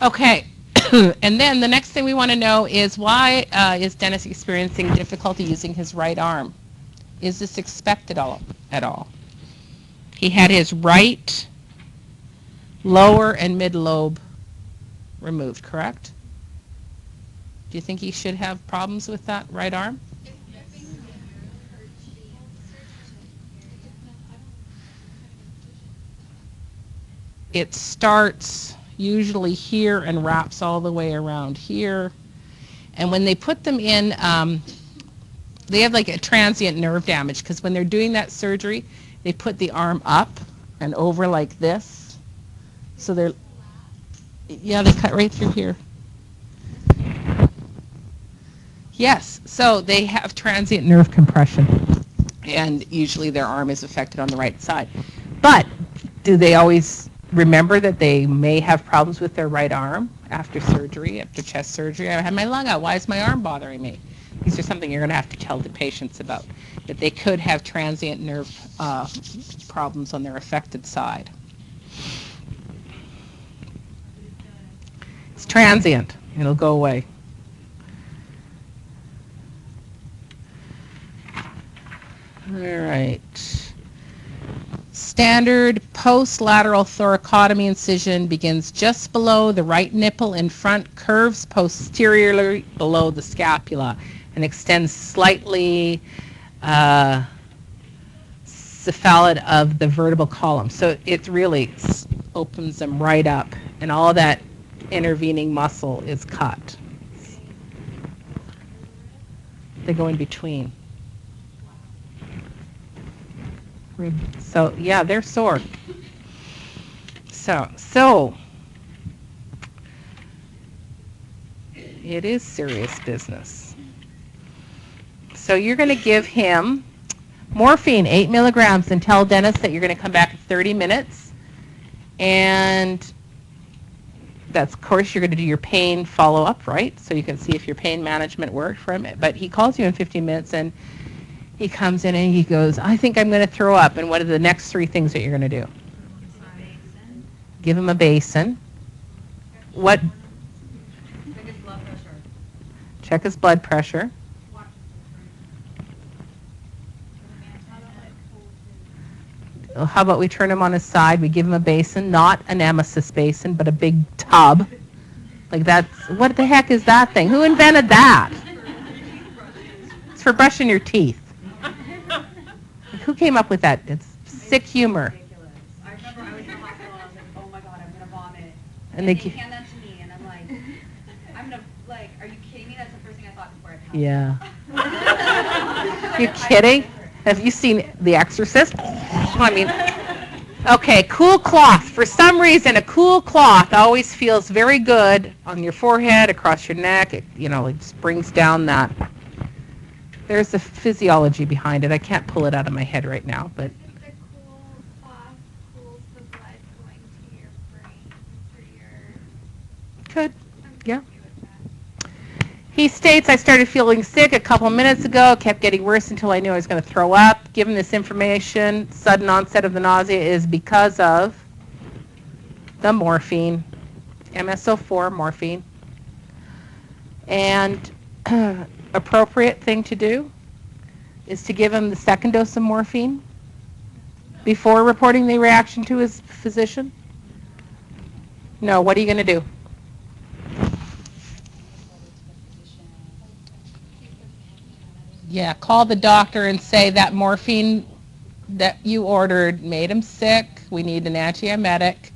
Okay. And then the next thing we want to know is, why is Dennis experiencing difficulty using his right arm? Is this expected at all? He had his right lower and mid lobe removed, correct? Do you think he should have problems with that right arm? It starts usually here and wraps all the way around here. And when they put them in, they have like a transient nerve damage, because when they're doing that surgery, they put the arm up and over like this. So they cut right through here. Yes, so they have transient nerve compression, and usually their arm is affected on the right side. But Do they always remember that they may have problems with their right arm after surgery, after chest surgery? I had my lung out. Why is my arm bothering me? These are something you're going to have to tell the patients about, that they could have transient nerve problems on their affected side. It's transient. It'll go away. All right. Standard post-lateral thoracotomy incision begins just below the right nipple in front, curves posteriorly below the scapula, and extends slightly cephalad of the vertebral column. So it really opens them right up, and all that intervening muscle is cut. They go in between. So yeah, they're sore. So it is serious business. So you're going to give him morphine, 8 milligrams, and tell Dennis that you're going to come back in 30 minutes. And that's, of course, you're going to do your pain follow-up, right? So you can see if your pain management worked for him. But he calls you in 15 minutes, and he comes in and he goes, I think I'm going to throw up. And what are the next 3 things that you're going to do? Give him a basin. What? Check his blood pressure. Check his blood pressure. How about we turn him on his side? We give him a basin, not an emesis basin, but a big tub. Like that's, what the heck is that thing? Who invented that? It's for brushing your teeth. Who came up with that? It's sick humor. I remember I was in the hospital and I was like, oh my God, I'm going to vomit. And they they hand that to me and I'm like, are you kidding me? That's the first thing I thought before I passed. Yeah. You kidding? Have you seen The Exorcist? I mean, okay, cool cloth. For some reason, a cool cloth always feels very good on your forehead, across your neck. It, it just brings down that. There's a physiology behind it. I can't pull it out of my head right now, but. Is it the cool cloth cools the blood going to your brain through your... Could, I'm yeah. happy with that. He states, I started feeling sick a couple minutes ago, kept getting worse until I knew I was going to throw up. Given this information, sudden onset of the nausea is because of the morphine, MSO4 morphine. And appropriate thing to do is to give him the second dose of morphine before reporting the reaction to his physician. No, what are you going to do? Yeah, call the doctor and say that morphine that you ordered made him sick. We need an antiemetic.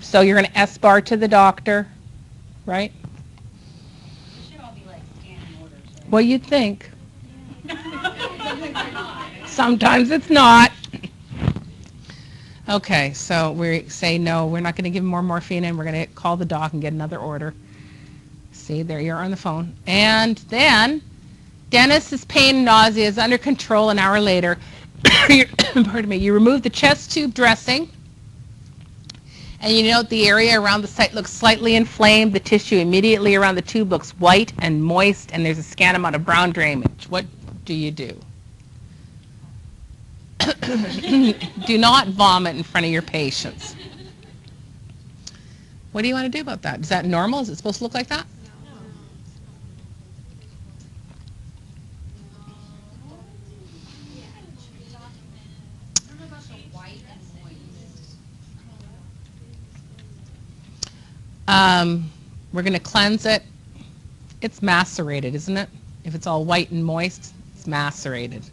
So you're going to S-bar to the doctor, right? It should all be like standing orders, right? Well, you'd think. Sometimes it's not. Okay, so we say no, we're not going to give him more morphine, and we're going to call the doc and get another order. See, there you are on the phone. And then Dennis's pain and nausea is under control an hour later. Pardon me. You remove the chest tube dressing, and you note the area around the site looks slightly inflamed. The tissue immediately around the tube looks white and moist, and there's a scant amount of brown drainage. What do you do? Do not vomit in front of your patients. What do you want to do about that? Is that normal? Is it supposed to look like that? We're going to cleanse it. It's macerated, isn't it? If it's all white and moist, it's macerated.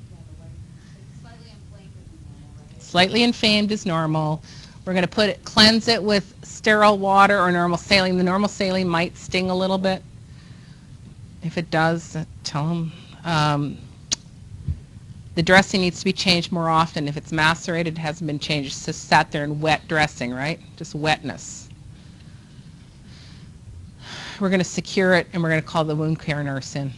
Slightly inflamed is normal. We're going to cleanse it with sterile water or normal saline. The normal saline might sting a little bit. If it does, tell them. The dressing needs to be changed more often. If it's macerated, it hasn't been changed. It's just sat there in wet dressing, right? Just wetness. We're going to secure it, and we're going to call the wound care nurse in.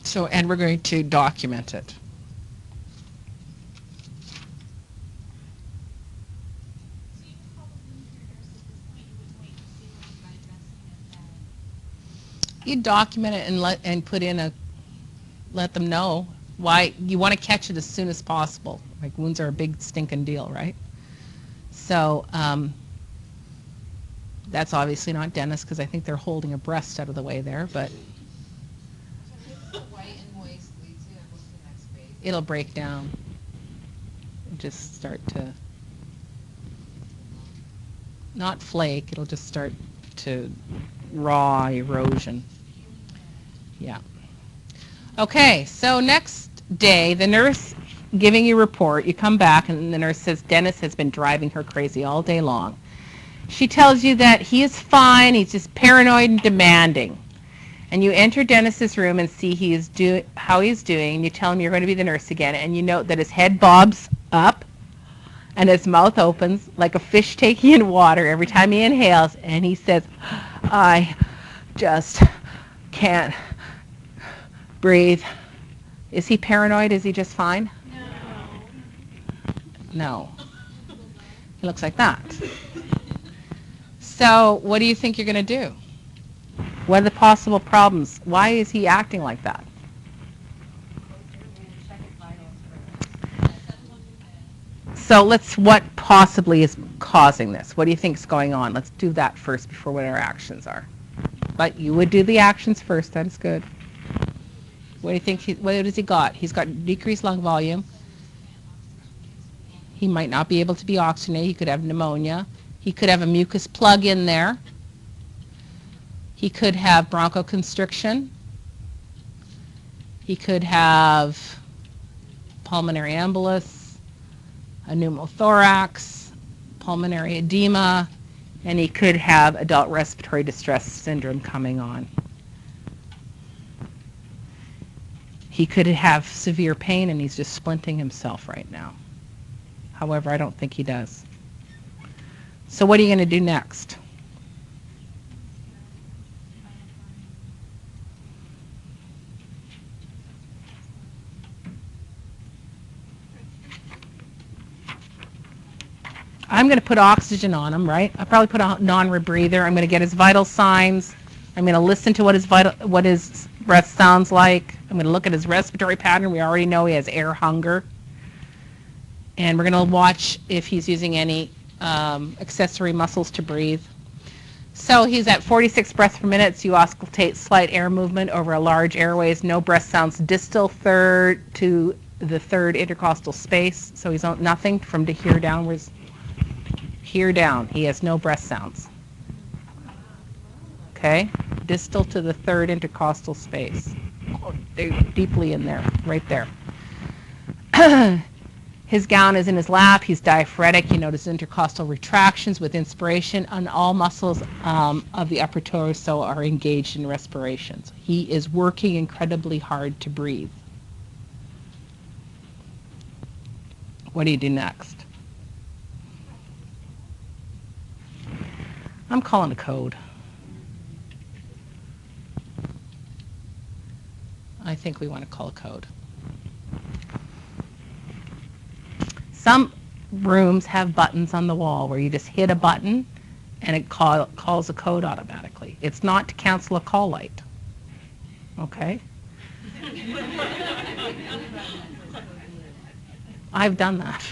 So, and we're going to document it. You document it and put in let them know why you want to catch it as soon as possible. Like wounds are a big stinking deal, right? So that's obviously not Dennis because I think they're holding a breast out of the way there, but White and moist leads you to the next phase. it'll break down and just start to not flake, it'll just start to raw erosion. Yeah. Okay, so next day, the nurse giving you a report, you come back and the nurse says Dennis has been driving her crazy all day long. She tells you that he is fine, he's just paranoid and demanding. And you enter Dennis's room and see how he's doing. You tell him you're going to be the nurse again, and you note that his head bobs up and his mouth opens like a fish taking in water every time he inhales, and he says, I just can't breathe. Is he paranoid? Is he just fine? No. He looks like that. So what do you think you're going to do? What are the possible problems? Why is he acting like that? So what possibly is causing this? What do you think is going on? Let's do that first before what our actions are. But you would do the actions first. That is good. What do you think? What has he got? He's got decreased lung volume. He might not be able to be oxygenated. He could have pneumonia. He could have a mucus plug in there. He could have bronchoconstriction. He could have pulmonary embolus, a pneumothorax, pulmonary edema, and he could have adult respiratory distress syndrome coming on. He could have severe pain and he's just splinting himself right now. However, I don't think he does. So what are you going to do next? I'm going to put oxygen on him, right? I'll probably put a non-rebreather. I'm going to get his vital signs. I'm going to listen to what his breath sounds like. I'm going to look at his respiratory pattern. We already know he has air hunger. And we're going to watch if he's using any accessory muscles to breathe. So he's at 46 breaths per minute. So you auscultate slight air movement over a large airways. No breath sounds distal third to the third intercostal space. So he's on nothing from to here downwards. Here down, he has no breath sounds. Okay, distal to the third intercostal space. Oh, they're deeply in there, right there. His gown is in his lap. He's diaphoretic. You notice intercostal retractions with inspiration, and all muscles of the upper torso are engaged in respirations. He is working incredibly hard to breathe. What do you do next? I'm calling a code. I think we want to call a code. Some rooms have buttons on the wall where you just hit a button and it calls a code automatically. It's not to cancel a call light. Okay? I've done that.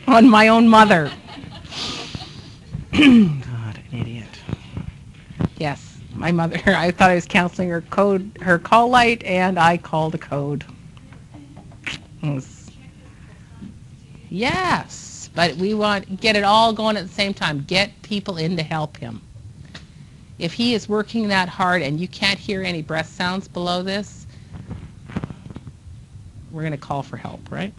On my own mother. God, an idiot. Yes, my mother, I thought I was canceling her call light, and I called a code. Yes, but we want to get it all going at the same time. Get people in to help him. If he is working that hard and you can't hear any breath sounds below this, we're going to call for help, right?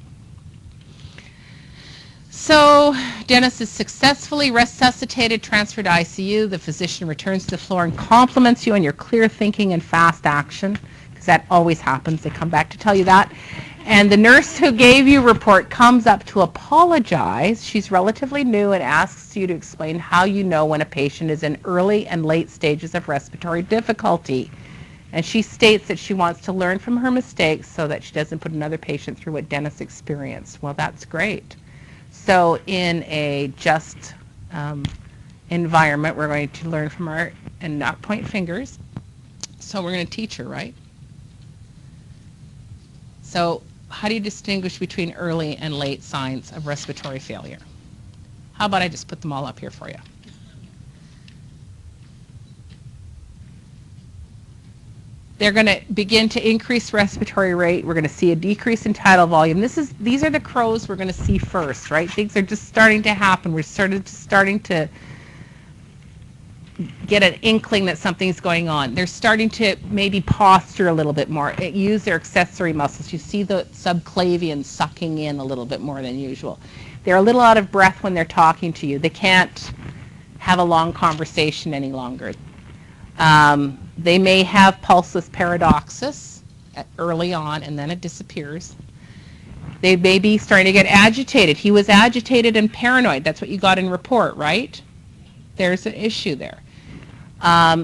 So Dennis is successfully resuscitated, transferred to ICU. The physician returns to the floor and compliments you on your clear thinking and fast action, because that always happens. They come back to tell you that. And the nurse who gave you a report comes up to apologize. She's relatively new and asks you to explain how you know when a patient is in early and late stages of respiratory difficulty. And she states that she wants to learn from her mistakes so that she doesn't put another patient through what Dennis experienced. Well, that's great. So in a just environment, we're going to learn from our and not point fingers. So we're going to teach her, right? So how do you distinguish between early and late signs of respiratory failure? How about I just put them all up here for you? They're going to begin to increase respiratory rate. We're going to see a decrease in tidal volume. These are the crows we're going to see first, right? Things are just starting to happen. We're starting to get an inkling that something's going on. They're starting to maybe posture a little bit more, use their accessory muscles. You see the subclavian sucking in a little bit more than usual. They're a little out of breath when they're talking to you. They can't have a long conversation any longer. They may have pulseless paradoxis early on, and then it disappears. They may be starting to get agitated. He was agitated and paranoid. That's what you got in report, right? There's an issue there.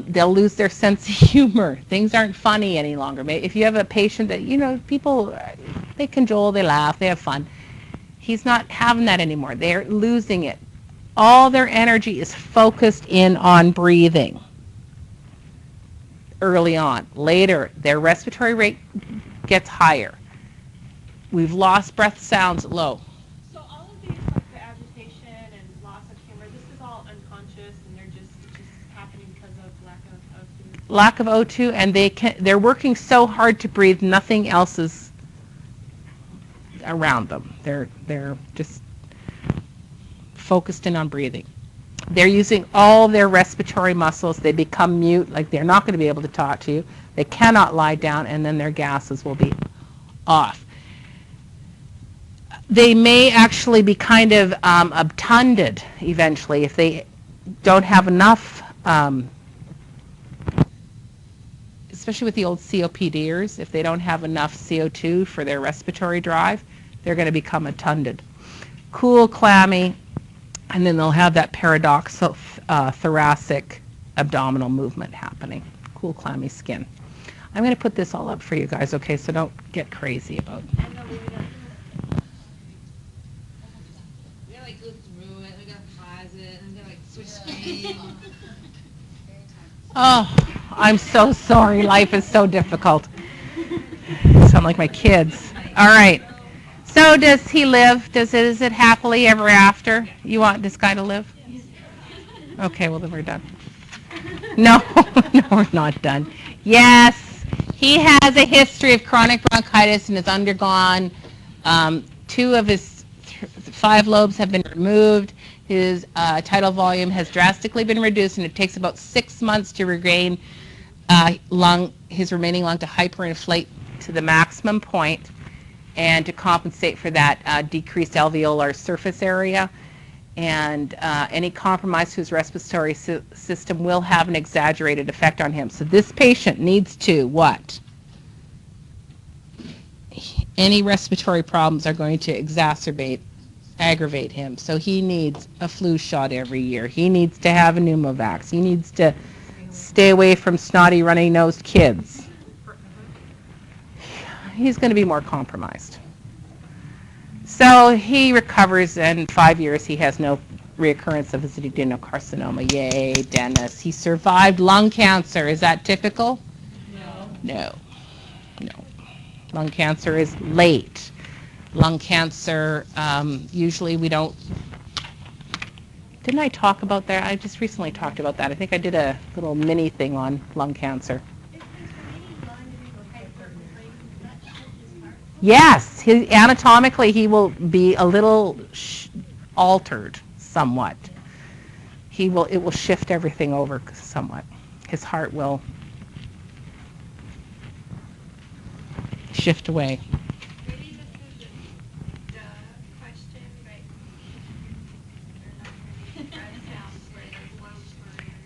They'll lose their sense of humor. Things aren't funny any longer. If you have a patient that, people, they cajole, they laugh, they have fun. He's not having that anymore. They're losing it. All their energy is focused in on breathing early on. Later, their respiratory rate gets higher. We've lost breath sounds low. So all of these, like the agitation and loss of humor, this is all unconscious, and it's just happening because of lack of O2. Lack of O2, and they're working so hard to breathe, nothing else is around them. They're just focused in on breathing. They're using all their respiratory muscles. They become mute, like they're not going to be able to talk to you. They cannot lie down, and then their gases will be off. They may actually be kind of obtunded eventually if they don't have enough, especially with the old COPDers, if they don't have enough CO2 for their respiratory drive, they're going to become obtunded. Cool, clammy, and then they'll have that paradoxal thoracic abdominal movement happening. Cool, clammy skin. I'm going to put this all up for you guys, okay, so don't get crazy about it. We gotta like go through it, we gotta pause it, and we gotta like switch screens. Oh, I'm so sorry. Life is so difficult. Sound like my kids. All right. So does he live? Is it happily ever after? You want this guy to live? Okay, well then we're done. No, no, we're not done. Yes, he has a history of chronic bronchitis and has undergone 2 of his 5 lobes have been removed. His tidal volume has drastically been reduced, and it takes about 6 months to regain his remaining lung to hyperinflate to the maximum point and to compensate for that decreased alveolar surface area. And any compromise to his respiratory system will have an exaggerated effect on him. So this patient needs to what? Any respiratory problems are going to aggravate him. So he needs a flu shot every year. He needs to have a pneumovax. He needs to stay away from snotty, runny-nosed kids. He's going to be more compromised. So he recovers, and in 5 years he has no reoccurrence of his adenocarcinoma. Yay, Dennis. He survived lung cancer. Is that typical? No. Lung cancer is late. Lung cancer, usually we don't... Didn't I talk about that? I just recently talked about that. I think I did a little mini thing on lung cancer. Yes, anatomically he will be a little altered somewhat. It will shift everything over somewhat. His heart will shift away. Maybe this is the question, but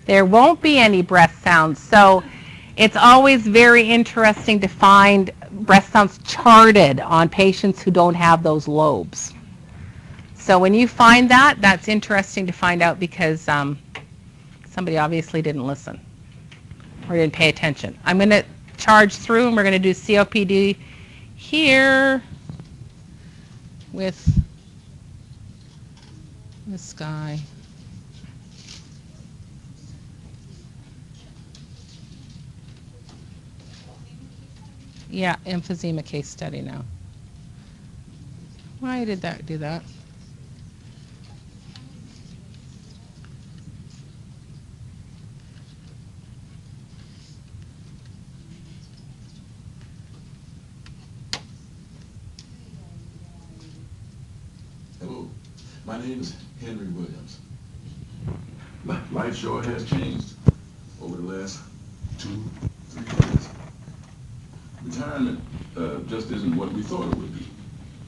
There won't be any breath sounds. So it's always very interesting to find breath sounds charted on patients who don't have those lobes. So when you find that, that's interesting to find out because somebody obviously didn't listen or didn't pay attention. I'm going to charge through and we're going to do COPD here with this guy. Yeah, emphysema case study now. Why did that do that? Hello, my name is Henry Williams. Life sure has changed over the last 2, 3 years. Retirement just isn't what we thought it would be.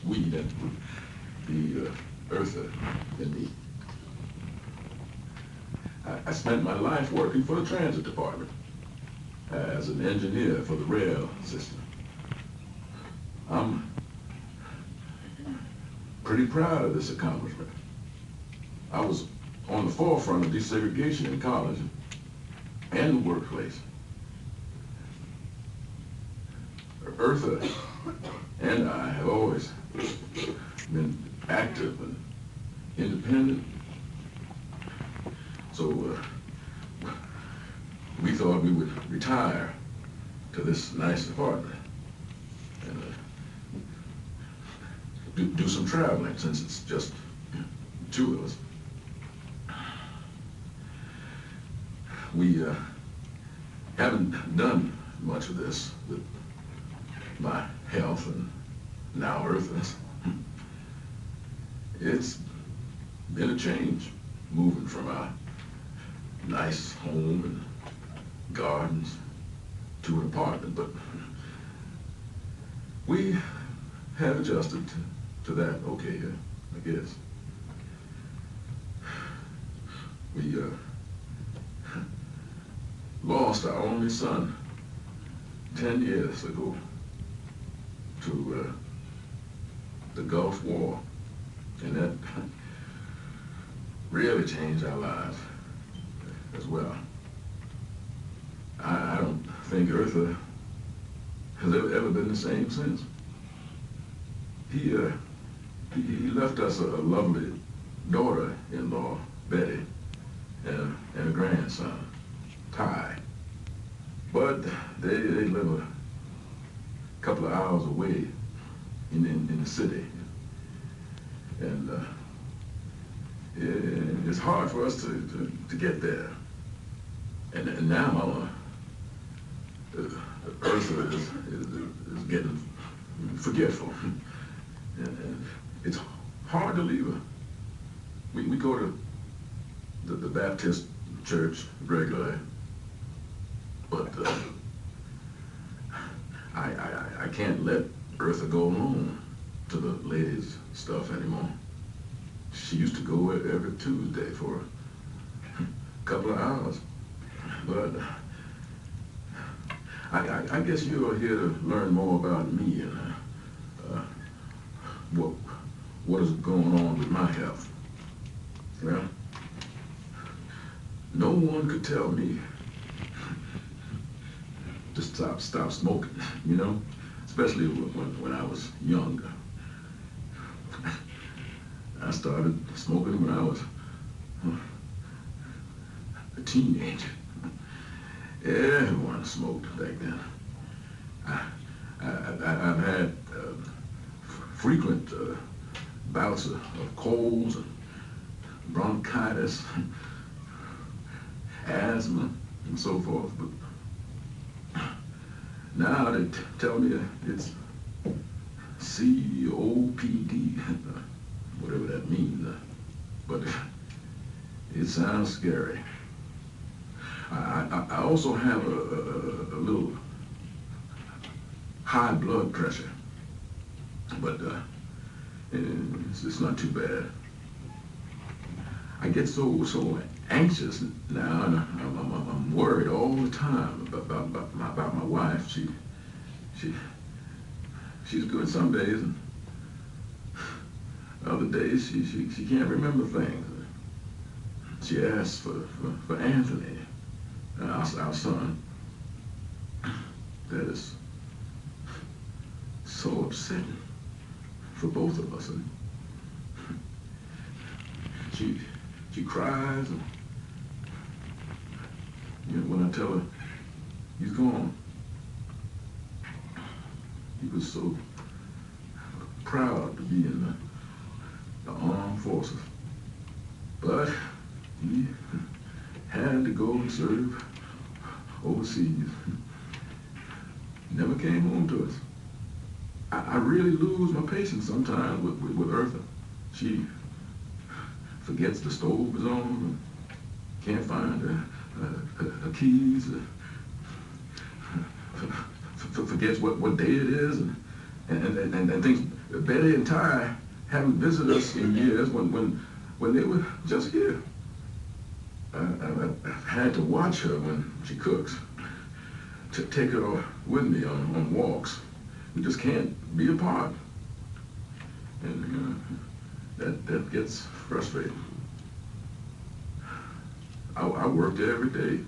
We, that would be Eartha and me. I spent my life working for the transit department as an engineer for the rail system. I'm pretty proud of this accomplishment. I was on the forefront of desegregation in college and the workplace. Eartha and I have always been active and independent. So we thought we would retire to this nice apartment and do some traveling, since it's just 2 of us. We haven't done much of this with my health and now Eartha's. It's been a change moving from our nice home and gardens to an apartment, but we have adjusted to that okay, I guess. We lost our only son 10 years ago to the Gulf War, and that really changed our lives as well. I don't think Eartha has ever been the same since. He left us a lovely daughter-in-law, Betty, and a grandson, Ty. But they live a couple of hours away in the city. And it's hard for us to get there. And now Eartha is getting forgetful. And it's hard to leave her. We go to the Baptist church regularly, but I can't let Eartha go alone to the ladies' stuff anymore. She used to go every Tuesday for a couple of hours, but I guess you're here to learn more about me and what is going on with my health. Well, no one could tell me to stop smoking, you know, especially when I was younger. I started smoking when I was a teenager. Everyone smoked back then. I've had frequent bouts of colds and bronchitis, asthma, and so forth. But now they tell me it's COPD, whatever that means. But it sounds scary. I also have a little high blood pressure, but it's not too bad. I get so anxious now, and I'm worried all the time about my wife. She's good some days, and other days she can't remember things. She asks for Anthony, our son. That is so upsetting for both of us. And she cries, and when I tell her he's gone, he was so proud to be in the armed forces. But he had to go and serve overseas. Never came home to us. I really lose my patience sometimes with Eartha. She forgets the stove is on, can't find her keys, forgets what day it is, and things. Betty and Ty haven't visited us in years when they were just here. I had to watch her when she cooks, to take her with me on walks. We just can't be apart, and that gets frustrating. I worked every day,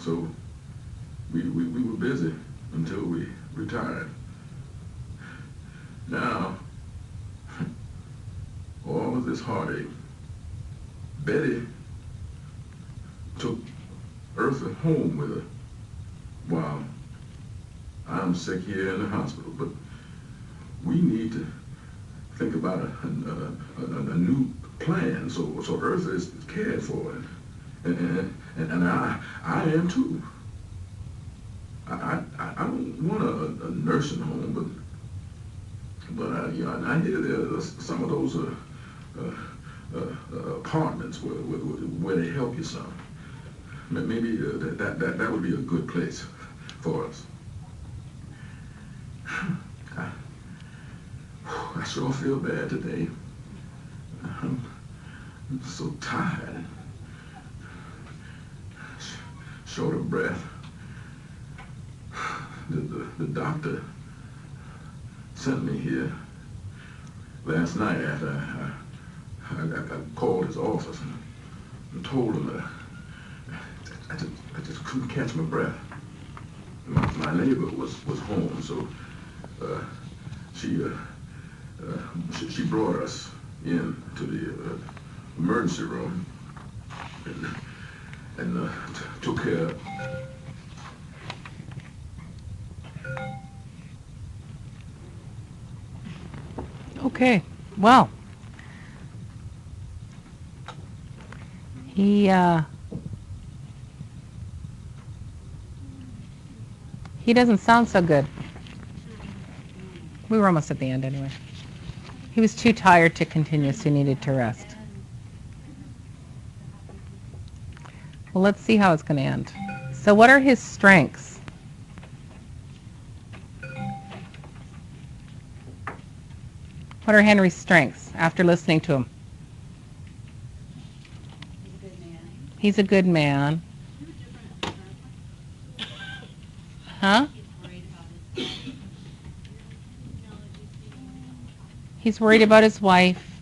so we were busy until we retired. Now, all of this heartache, Betty took Eartha home with her while I'm sick here in the hospital. But we need to think about a new plan so Eartha is cared for, and I am too. I don't want a nursing home, but I hear there's some of those apartments where they help you some. Maybe that would be a good place for us. I sure feel bad today. I'm so tired, short of breath. The doctor sent me here last night after I called his office and told him that I just couldn't catch my breath. My neighbor was home, so she brought us in to the emergency room and took care of. Okay, well, he doesn't sound so good. We were almost at the end anyway. He was too tired to continue, so he needed to rest. Well, let's see how it's going to end. So what are his strengths? What are Henry's strengths after listening to him? He's a good man. He's a good man. Huh? He's worried about his He's worried about his wife.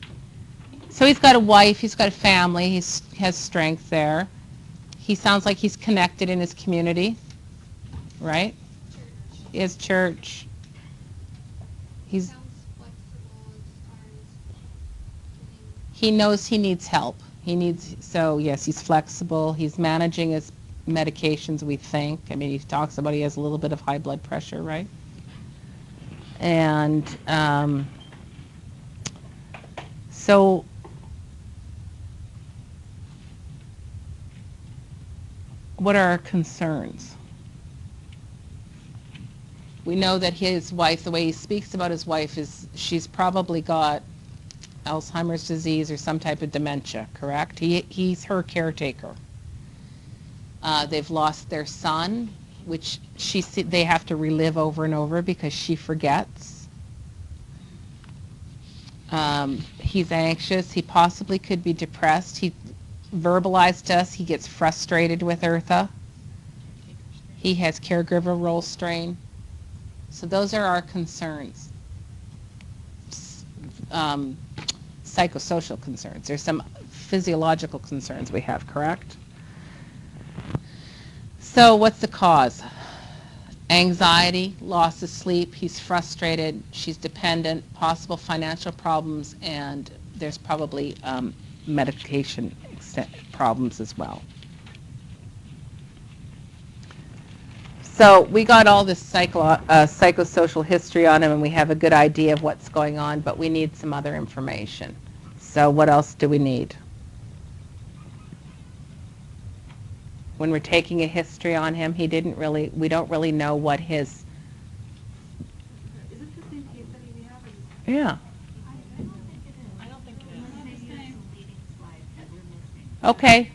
So he's got a wife, he's got a family, he has strength there. He sounds like he's connected in his community, right? He has church. He's Sounds flexible as far as he knows he needs help. So yes, he's flexible. He's managing his medications, we think. I mean, he talks about he has a little bit of high blood pressure, right? And so what are our concerns? We know that his wife, the way he speaks about his wife, is she's probably got Alzheimer's disease or some type of dementia, correct? He's her caretaker. They've lost their son, which they have to relive over and over because she forgets. He's anxious. He possibly could be depressed. He verbalized to us he gets frustrated with Eartha. He has caregiver role strain. So those are our concerns. Psychosocial concerns. There's some physiological concerns we have, correct? So what's the cause? Anxiety, loss of sleep, he's frustrated, she's dependent, possible financial problems, and there's probably medication problems as well. So we got all this psychosocial history on him, and we have a good idea of what's going on, but we need some other information. So what else do we need? When we're taking a history on him, we don't really know what his, Is it the same case study we have? Or is yeah. I don't think it is. Okay.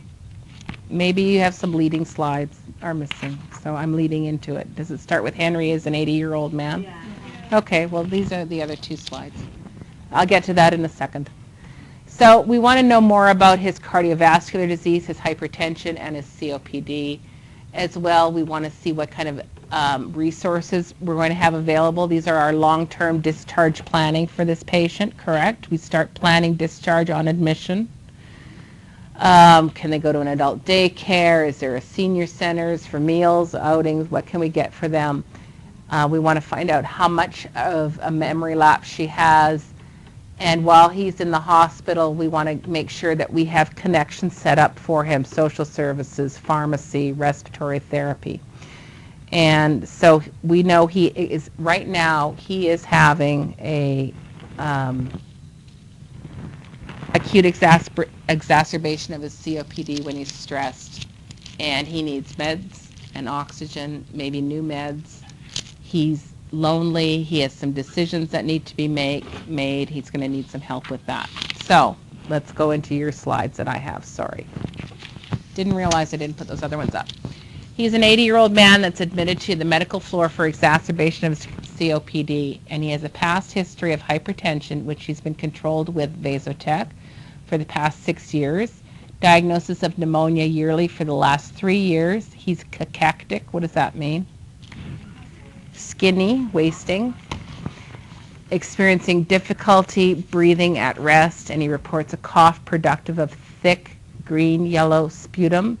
Maybe you have some leading slides are missing, so I'm leading into it. Does it start with Henry as an 80-year-old man? Yeah. Okay, well, these are the other two slides. I'll get to that in a second. So we want to know more about his cardiovascular disease, his hypertension, and his COPD. As well, we want to see what kind of resources we're going to have available. These are our long-term discharge planning for this patient, correct? We start planning discharge on admission. Can they go to an adult daycare? Is there a senior centers for meals, outings? What can we get for them? We want to find out how much of a memory lapse she has. And while he's in the hospital, we want to make sure that we have connections set up for him, social services, pharmacy, respiratory therapy. And so we know right now, he is having a acute exacerbation of his COPD when he's stressed. And he needs meds and oxygen, maybe new meds. He's lonely. He has some decisions that need to be made. He's going to need some help with that. So let's go into your slides that I have. Sorry. Didn't realize I didn't put those other ones up. He's an 80-year-old man that's admitted to the medical floor for exacerbation of COPD, and he has a past history of hypertension, which he's been controlled with Vasotec for the past 6 years. Diagnosis of pneumonia yearly for the last 3 years. He's cachectic. What does that mean? Skinny, wasting. Experiencing difficulty breathing at rest, and he reports a cough productive of thick green-yellow sputum.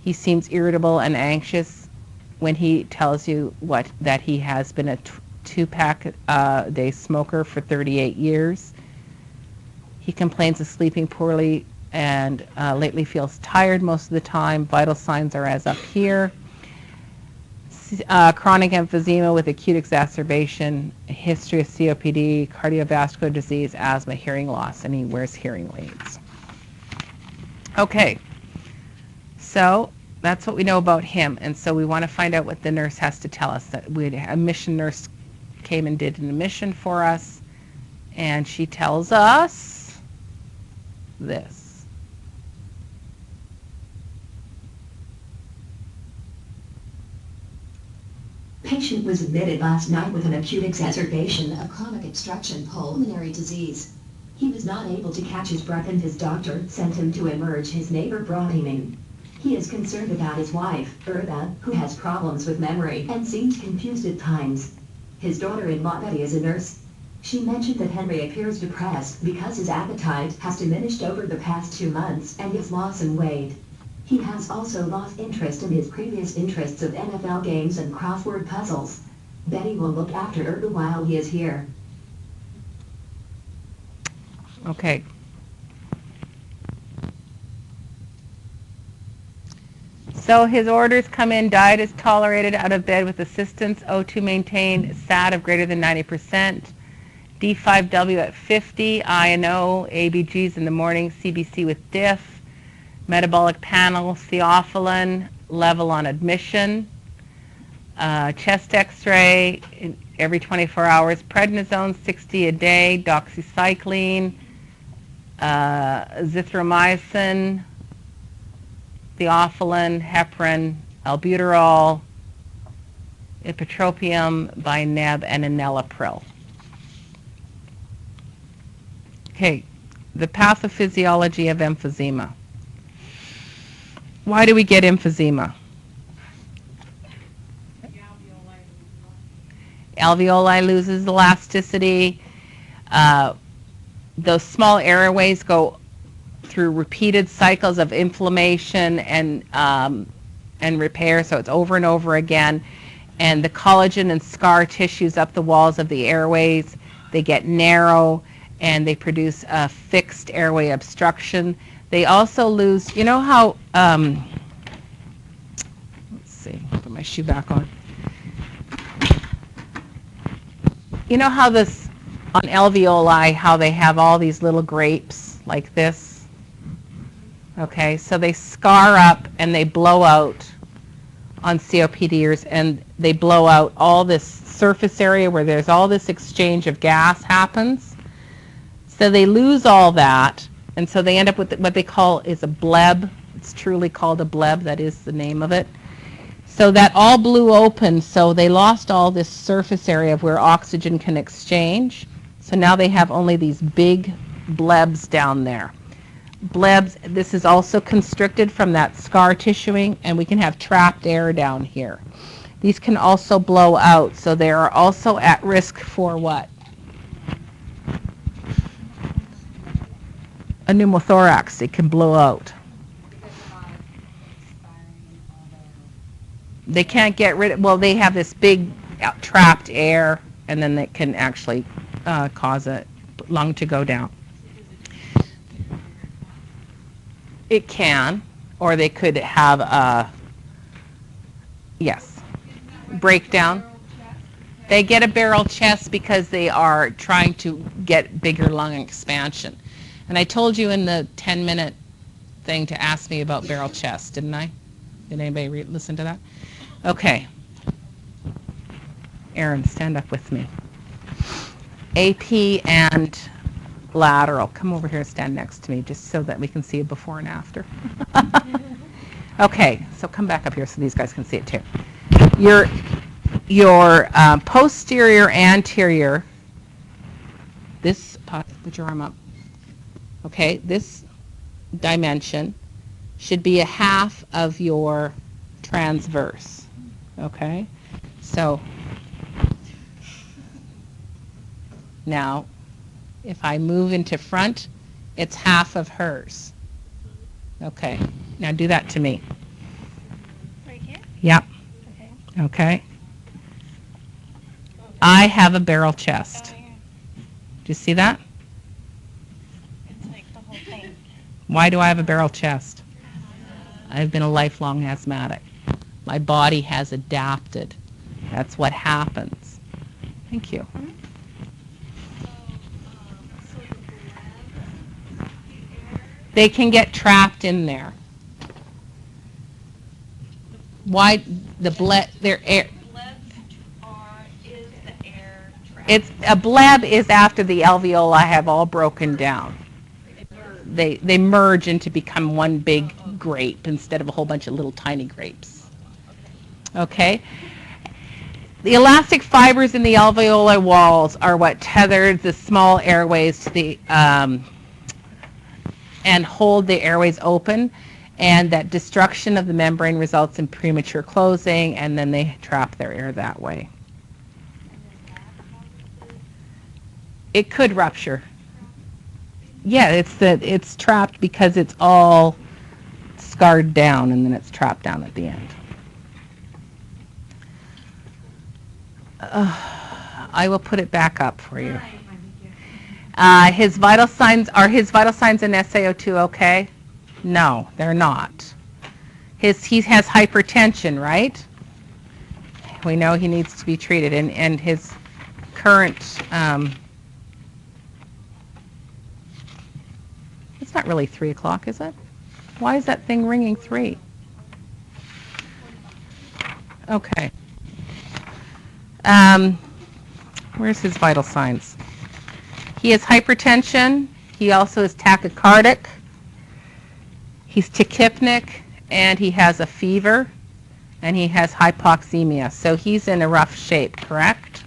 He seems irritable and anxious when he tells you that he has been a 2-pack a day smoker for 38 years. He complains of sleeping poorly and lately feels tired most of the time. Vital signs are as up here. Chronic emphysema with acute exacerbation, history of COPD, cardiovascular disease, asthma, hearing loss, and he wears hearing aids. Okay, so that's what we know about him, and so we want to find out what the nurse has to tell us. That a mission nurse came and did an admission for us, and she tells us this. Patient was admitted last night with an acute exacerbation of chronic obstruction pulmonary disease. He was not able to catch his breath and his doctor sent him to emerge. His neighbor brought him in. He is concerned about his wife, Bertha, who has problems with memory and seems confused at times. His daughter-in-law Betty is a nurse. She mentioned that Henry appears depressed because his appetite has diminished over the past 2 months and has lost some weight. He has also lost interest in his previous interests of NFL games and crossword puzzles. Betty will look after Erda while he is here. Okay. So his orders come in: diet is tolerated, out of bed with assistance, O2 maintained, SAT of greater than 90%, D5W at 50, INO, ABGs in the morning, CBC with diff, metabolic panel, theophylline level on admission, chest x-ray every 24 hours, prednisone 60 a day, doxycycline, azithromycin, theophylline, heparin, albuterol, ipratropium by Neb, and enalapril. Okay, the pathophysiology of emphysema. Why do we get emphysema? Alveoli loses elasticity. Those small airways go through repeated cycles of inflammation and repair, so it's over and over again. And the collagen and scar tissues up the walls of the airways, they get narrow and they produce a fixed airway obstruction. They also lose, you know how, let's see, put my shoe back on. you know how this, on alveoli, how they have all these little grapes like this? Okay, so they scar up and they blow out on COPDers, and they blow out all this surface area where there's all this exchange of gas happens. So they lose all that, and so they end up with what they call is a bleb. It's truly called a bleb. That is the name of it. So that all blew open, so they lost all this surface area of where oxygen can exchange. So now they have only these big blebs down there. Blebs, this is also constricted from that scar tissuing, and we can have trapped air down here. These can also blow out, so they are also at risk for what? A pneumothorax. It can blow out. They can't get rid of, well, they have this big trapped air, and then it can actually cause a lung to go down. It can, or they could have a, yes, breakdown. They get a barrel chest because they are trying to get bigger lung expansion. And I told you in the 10-minute thing to ask me about barrel chest, didn't I? Did anybody listen to that? Okay. Aaron, stand up with me. AP and lateral. Come over here and stand next to me just so that we can see a before and after. Okay, so come back up here so these guys can see it too. Your posterior anterior, this, put your arm up. Okay, this dimension should be a half of your transverse. Okay, so now if I move into front, it's half of hers. Okay, now do that to me. Right here? Yep. Okay. Okay. I have a barrel chest. Oh, yeah. Do you see that? It's like the whole thing. Why do I have a barrel chest? I've been a lifelong asthmatic. My body has adapted. That's what happens. Thank you. They can get trapped in there. Why the their air? Is the air trapped? It's a bleb is after the alveoli have all broken down. They merge into become one big grape instead of a whole bunch of little tiny grapes. Okay? The elastic fibers in the alveolar walls are what tether the small airways to the and hold the airways open, and that destruction of the membrane results in premature closing, and then they trap their air that way. It could rupture. Yeah, it's trapped because it's all scarred down, and then it's trapped down at the end. I will put it back up for you. His vital signs, are his vital signs in SaO2 okay? No, they're not. He has hypertension, right? We know he needs to be treated, and his current, it's not really 3 o'clock, is it? Why is that thing ringing 3? Okay. Where's his vital signs? He has hypertension. He also is tachycardic. He's tachypnic, and he has a fever, and he has hypoxemia. So he's in a rough shape, correct?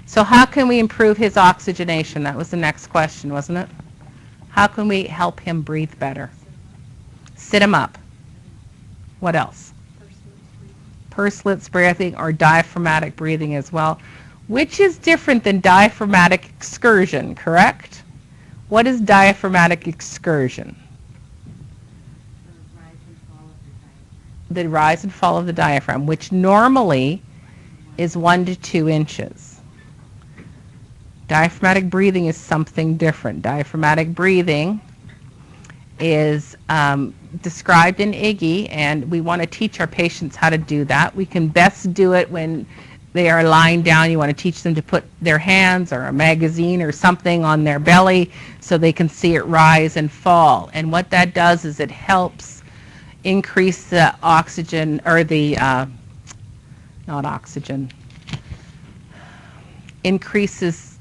So how can we improve his oxygenation? That was the next question, wasn't it? How can we help him breathe better? Sit him up. What else? Pursed breathing or diaphragmatic breathing as well, which is different than diaphragmatic excursion, correct? What is diaphragmatic excursion? The rise and fall of the diaphragm, which normally is 1 to 2 inches. Diaphragmatic breathing is something different. Diaphragmatic breathing is described in IGGI, and we want to teach our patients how to do that. We can best do it when they are lying down, you want to teach them to put their hands or a magazine or something on their belly so they can see it rise and fall. And what that does is it helps increase the oxygen, or the, not oxygen, increases,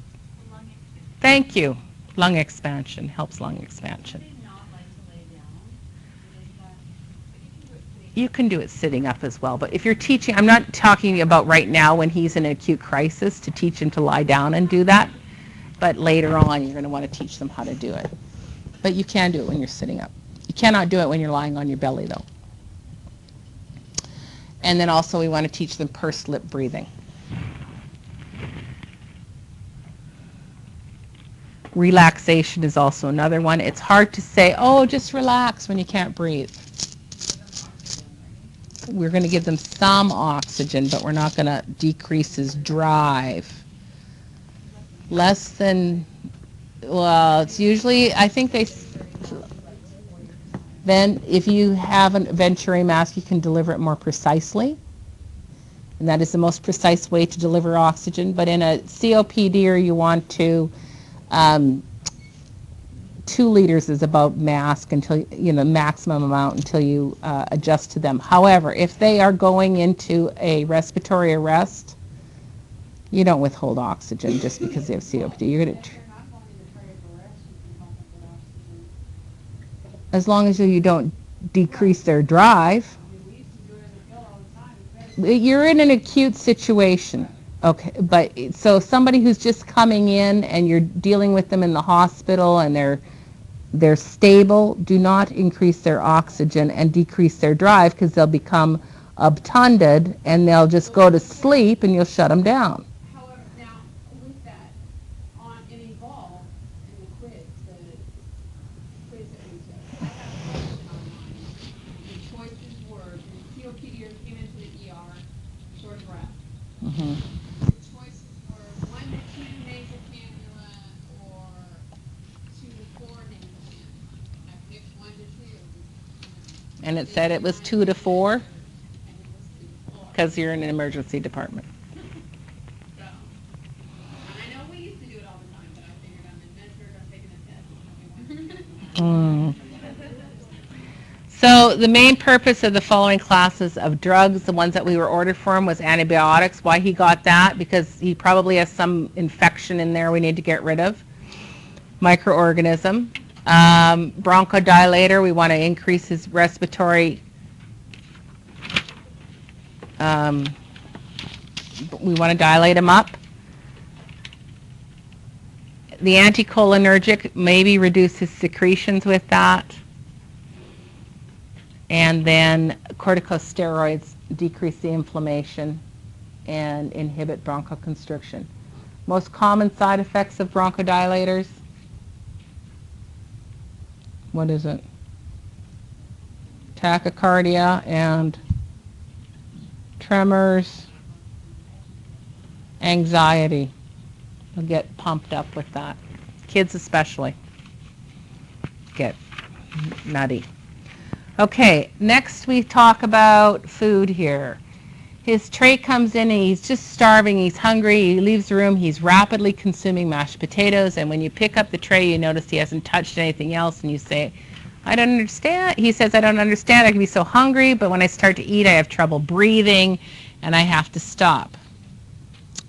thank you, lung expansion, helps lung expansion. You can do it sitting up as well, but if you're teaching, I'm not talking about right now when he's in an acute crisis to teach him to lie down and do that, but later on you're going to want to teach them how to do it. But you can do it when you're sitting up. You cannot do it when you're lying on your belly though. And then also we want to teach them pursed lip breathing. Relaxation is also another one. It's hard to say, oh, just relax when you can't breathe. We're going to give them some oxygen, but we're not going to decrease his drive. Less than, well, it's usually, I think then if you have a Venturi mask, you can deliver it more precisely. And that is the most precise way to deliver oxygen. But in a COPD, you want to, 2 liters is about mask until, maximum amount until you adjust to them. However, if they are going into a respiratory arrest, you don't withhold oxygen just because they have COPD. You're going to, as long as you don't decrease their drive. You're in an acute situation. Okay, but so somebody who's just coming in and you're dealing with them in the hospital and they're stable, do not increase their oxygen and decrease their drive because they'll become obtunded and they'll just go to sleep and you'll shut them down. However, now, with that, in Evolve, in the quiz that we took, I had a question on mine. The choices were, the COPDers came into the ER, short of breath. Mm-hmm. The choices were 1 to 2 nasal cannula or 2 to 4 nasal cannula. I picked 1 to 2. And it said it was 2 to 4 And it was 2 to 4. because you're in an emergency department. So, and I know we used to do it all the time, but I figured I'm in Medford, I'm taking a test. So the main purpose of the following classes of drugs, the ones that we were ordered for him, was antibiotics. Why he got that? Because he probably has some infection in there we need to get rid of. Microorganism. Bronchodilator, we want to increase his respiratory, we want to dilate him up. The anticholinergic, maybe reduce his secretions with that. And then corticosteroids decrease the inflammation and inhibit bronchoconstriction. Most common side effects of bronchodilators? What is it? Tachycardia and tremors, anxiety. They'll get pumped up with that. Kids especially get nutty. Okay, next we talk about food here. His tray comes in and he's just starving, he's hungry, he leaves the room, he's rapidly consuming mashed potatoes, and when you pick up the tray you notice he hasn't touched anything else and you say, I don't understand. He says, I don't understand, I can be so hungry, but when I start to eat I have trouble breathing and I have to stop.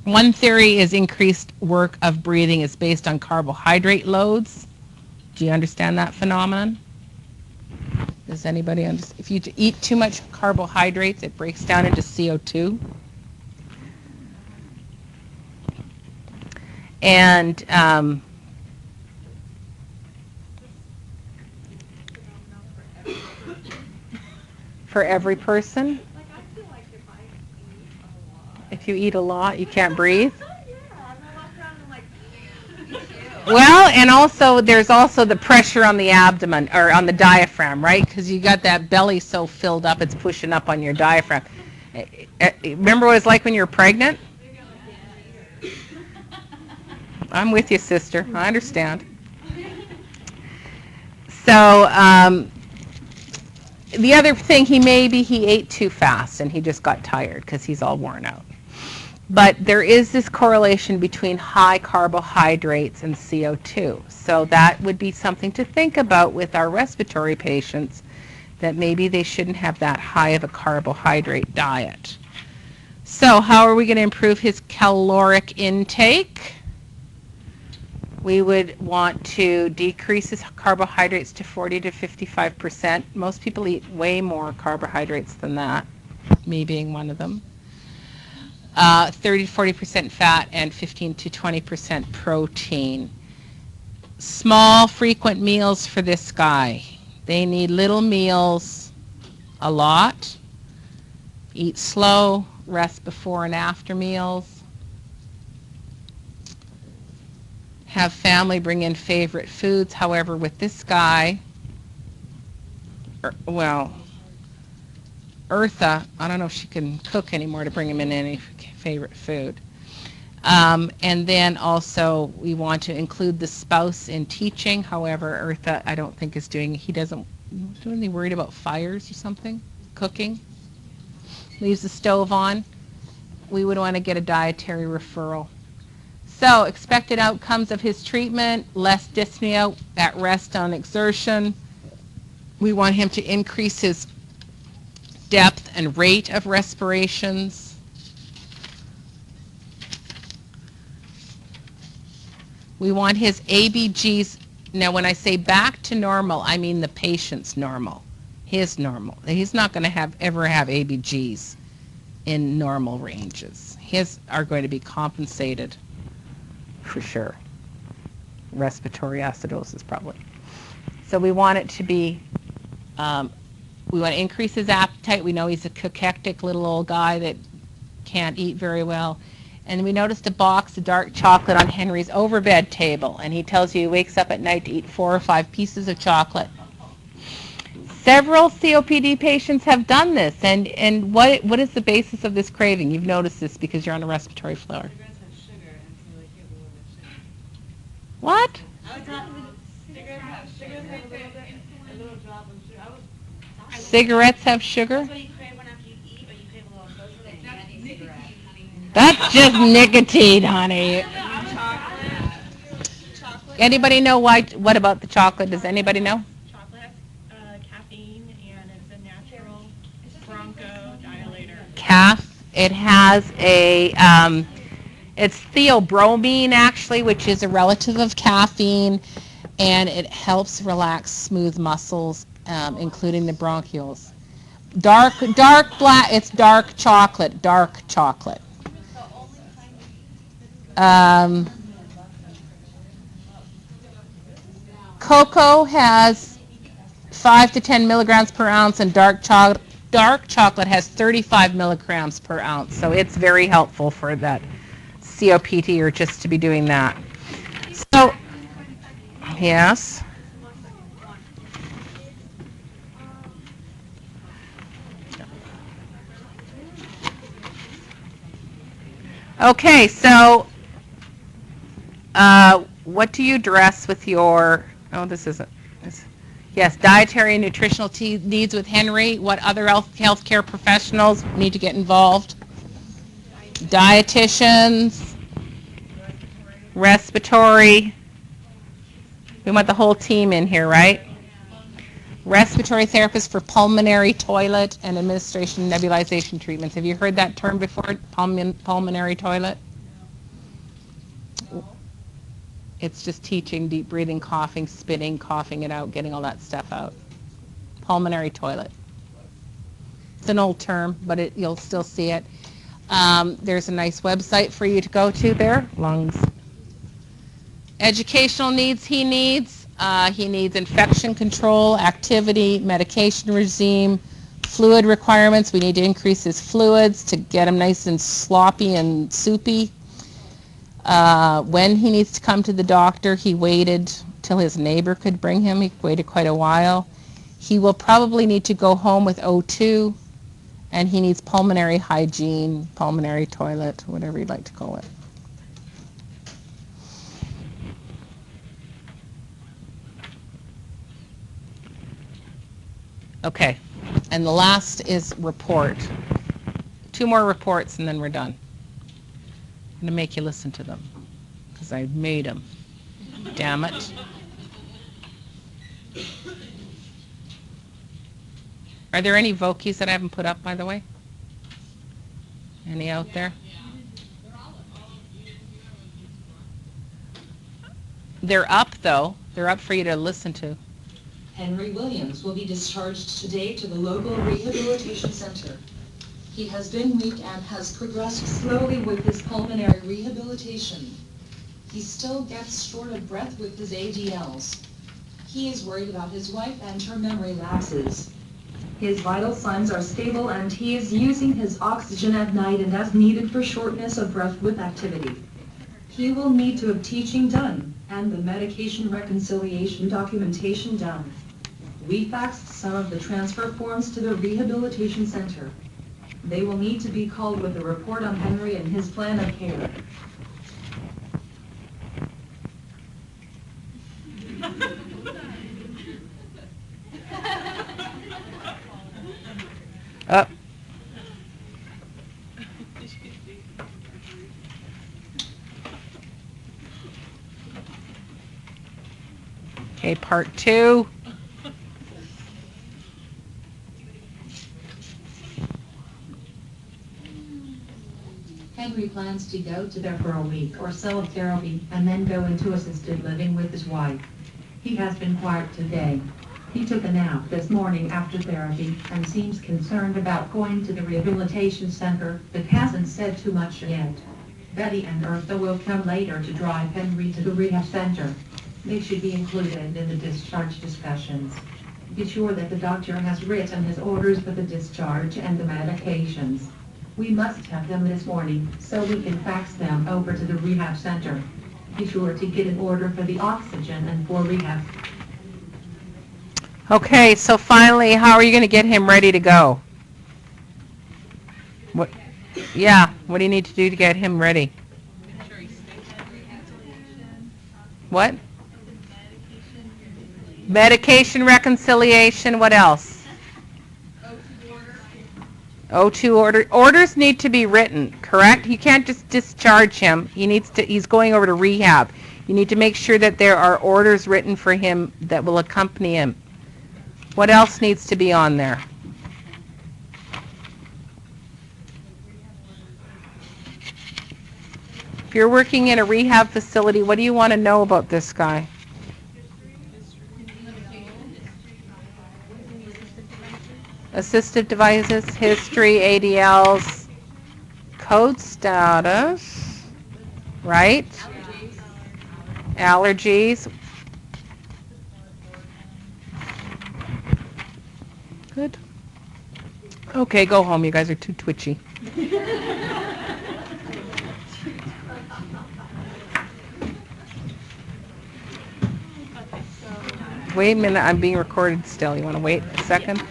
One theory is increased work of breathing is based on carbohydrate loads. Do you understand that phenomenon? Does anybody understand? If you eat too much carbohydrates, it breaks down into CO2. And for every person, Like, I feel like if I eat a lot. if you eat a lot, you can't breathe. Yeah, I'm gonna walk around and like, Well, and also there's also the pressure on the abdomen or on the diaphragm, right? Because you got that belly so filled up, it's pushing up on your diaphragm. Remember what it's like when you're pregnant? I'm with you, sister. I understand. So the other thing, he ate too fast and he just got tired because he's all worn out. But there is this correlation between high carbohydrates and CO2. So that would be something to think about with our respiratory patients, that maybe they shouldn't have that high of a carbohydrate diet. So how are we going to improve his caloric intake? We would want to decrease his carbohydrates to 40 to 55%. Most people eat way more carbohydrates than that, me being one of them. 30 to 40% fat and 15 to 20% protein. Small, frequent meals for this guy. They need little meals a lot. Eat slow, rest before and after meals. Have family bring in favorite foods. However, with this guy, well, Eartha, I don't know if she can cook anymore to bring him in any favorite food. And then also we want to include the spouse in teaching. However, Eartha, I don't think is doing, isn't he worried about fires or something? Cooking? Leaves the stove on. We would want to get a dietary referral. So expected outcomes of his treatment: less dyspnea, at rest on exertion. We want him to increase his depth and rate of respirations. We want his ABGs. Now, when I say back to normal, I mean the patient's normal, his normal. He's not going to ever have ABGs in normal ranges. His are going to be compensated for sure. Respiratory acidosis probably. So we want it to be, we want to increase his appetite. We know he's a cachectic little old guy that can't eat very well. And we noticed a box of dark chocolate on Henry's overbed table, and he tells you he wakes up at night to eat 4 or 5 pieces of chocolate. Several COPD patients have done this, and what is the basis of this craving? You've noticed this because you're on a respiratory floor. Cigarettes have sugar, and so they get a little bit sugar. What? I was talking, cigarettes have sugar, a little drop of sugar. I was Cigarettes have sugar? That's what you crave when after you eat, or you crave a little social thing. You can't eat cigarettes. That's just nicotine, honey. Anybody know why? What about the chocolate? Does anybody know? Chocolate has caffeine, and it's a natural bronchodilator. It has a, it's theobromine actually, which is a relative of caffeine, and it helps relax smooth muscles, including the bronchioles. Dark black, it's dark chocolate. Cocoa has 5 to 10 milligrams per ounce, and dark chocolate has 35 milligrams per ounce. So it's very helpful for that COPD or just to be doing that. So, yes. Okay, so what do you address with your, yes, dietary and nutritional needs with Henry? What other healthcare professionals need to get involved? Dietitians, respiratory. We want the whole team in here, right? Respiratory therapist for pulmonary toilet and administration nebulization treatments. Have you heard that term before, pulmonary toilet? It's just teaching deep breathing, coughing, spitting, coughing it out, getting all that stuff out. Pulmonary toilet. It's an old term, but you'll still see it. There's a nice website for you to go to there, lungs. Educational needs he needs. He needs infection control, activity, medication regime, fluid requirements. We need to increase his fluids to get him nice and sloppy and soupy. When he needs to come to the doctor, he waited till his neighbor could bring him. He waited quite a while. He will probably need to go home with O2, and he needs pulmonary hygiene, pulmonary toilet, whatever you'd like to call it. Okay, and the last is report. 2 more reports and then we're done. going to make you listen to them because I made them. Damn it. Are there any Vokies that I haven't put up, by the way? Any out there? They're up, though. They're up for you to listen to. Henry Williams will be discharged today to the local rehabilitation center. He has been weak and has progressed slowly with his pulmonary rehabilitation. He still gets short of breath with his ADLs. He is worried about his wife and her memory lapses. His vital signs are stable and he is using his oxygen at night and as needed for shortness of breath with activity. He will need to have teaching done and the medication reconciliation documentation done. We faxed some of the transfer forms to the rehabilitation center. They will need to be called with a report on Henry and his plan of care. Up. Okay, part 2. Henry plans to go to there for a week or so of therapy and then go into assisted living with his wife. He has been quiet today. He took a nap this morning after therapy and seems concerned about going to the rehabilitation center, but hasn't said too much yet. Betty and Eartha will come later to drive Henry to the rehab center. They should be included in the discharge discussions. Be sure that the doctor has written his orders for the discharge and the medications. We must have them this morning so we can fax them over to the rehab center. Be sure to get an order for the oxygen and for rehab. Okay, so finally, how are you going to get him ready to go? What? Yeah, what do you need to do to get him ready? What? Medication reconciliation, what else? O2 order. Orders need to be written, correct? You can't just discharge him. He's going over to rehab. You need to make sure that there are orders written for him that will accompany him. What else needs to be on there? If you're working in a rehab facility, what do you want to know about this guy? Assistive devices, history, ADLs, code status, right? Allergies. Good. Okay, go home. You guys are too twitchy. Wait a minute. I'm being recorded still. You want to wait a second?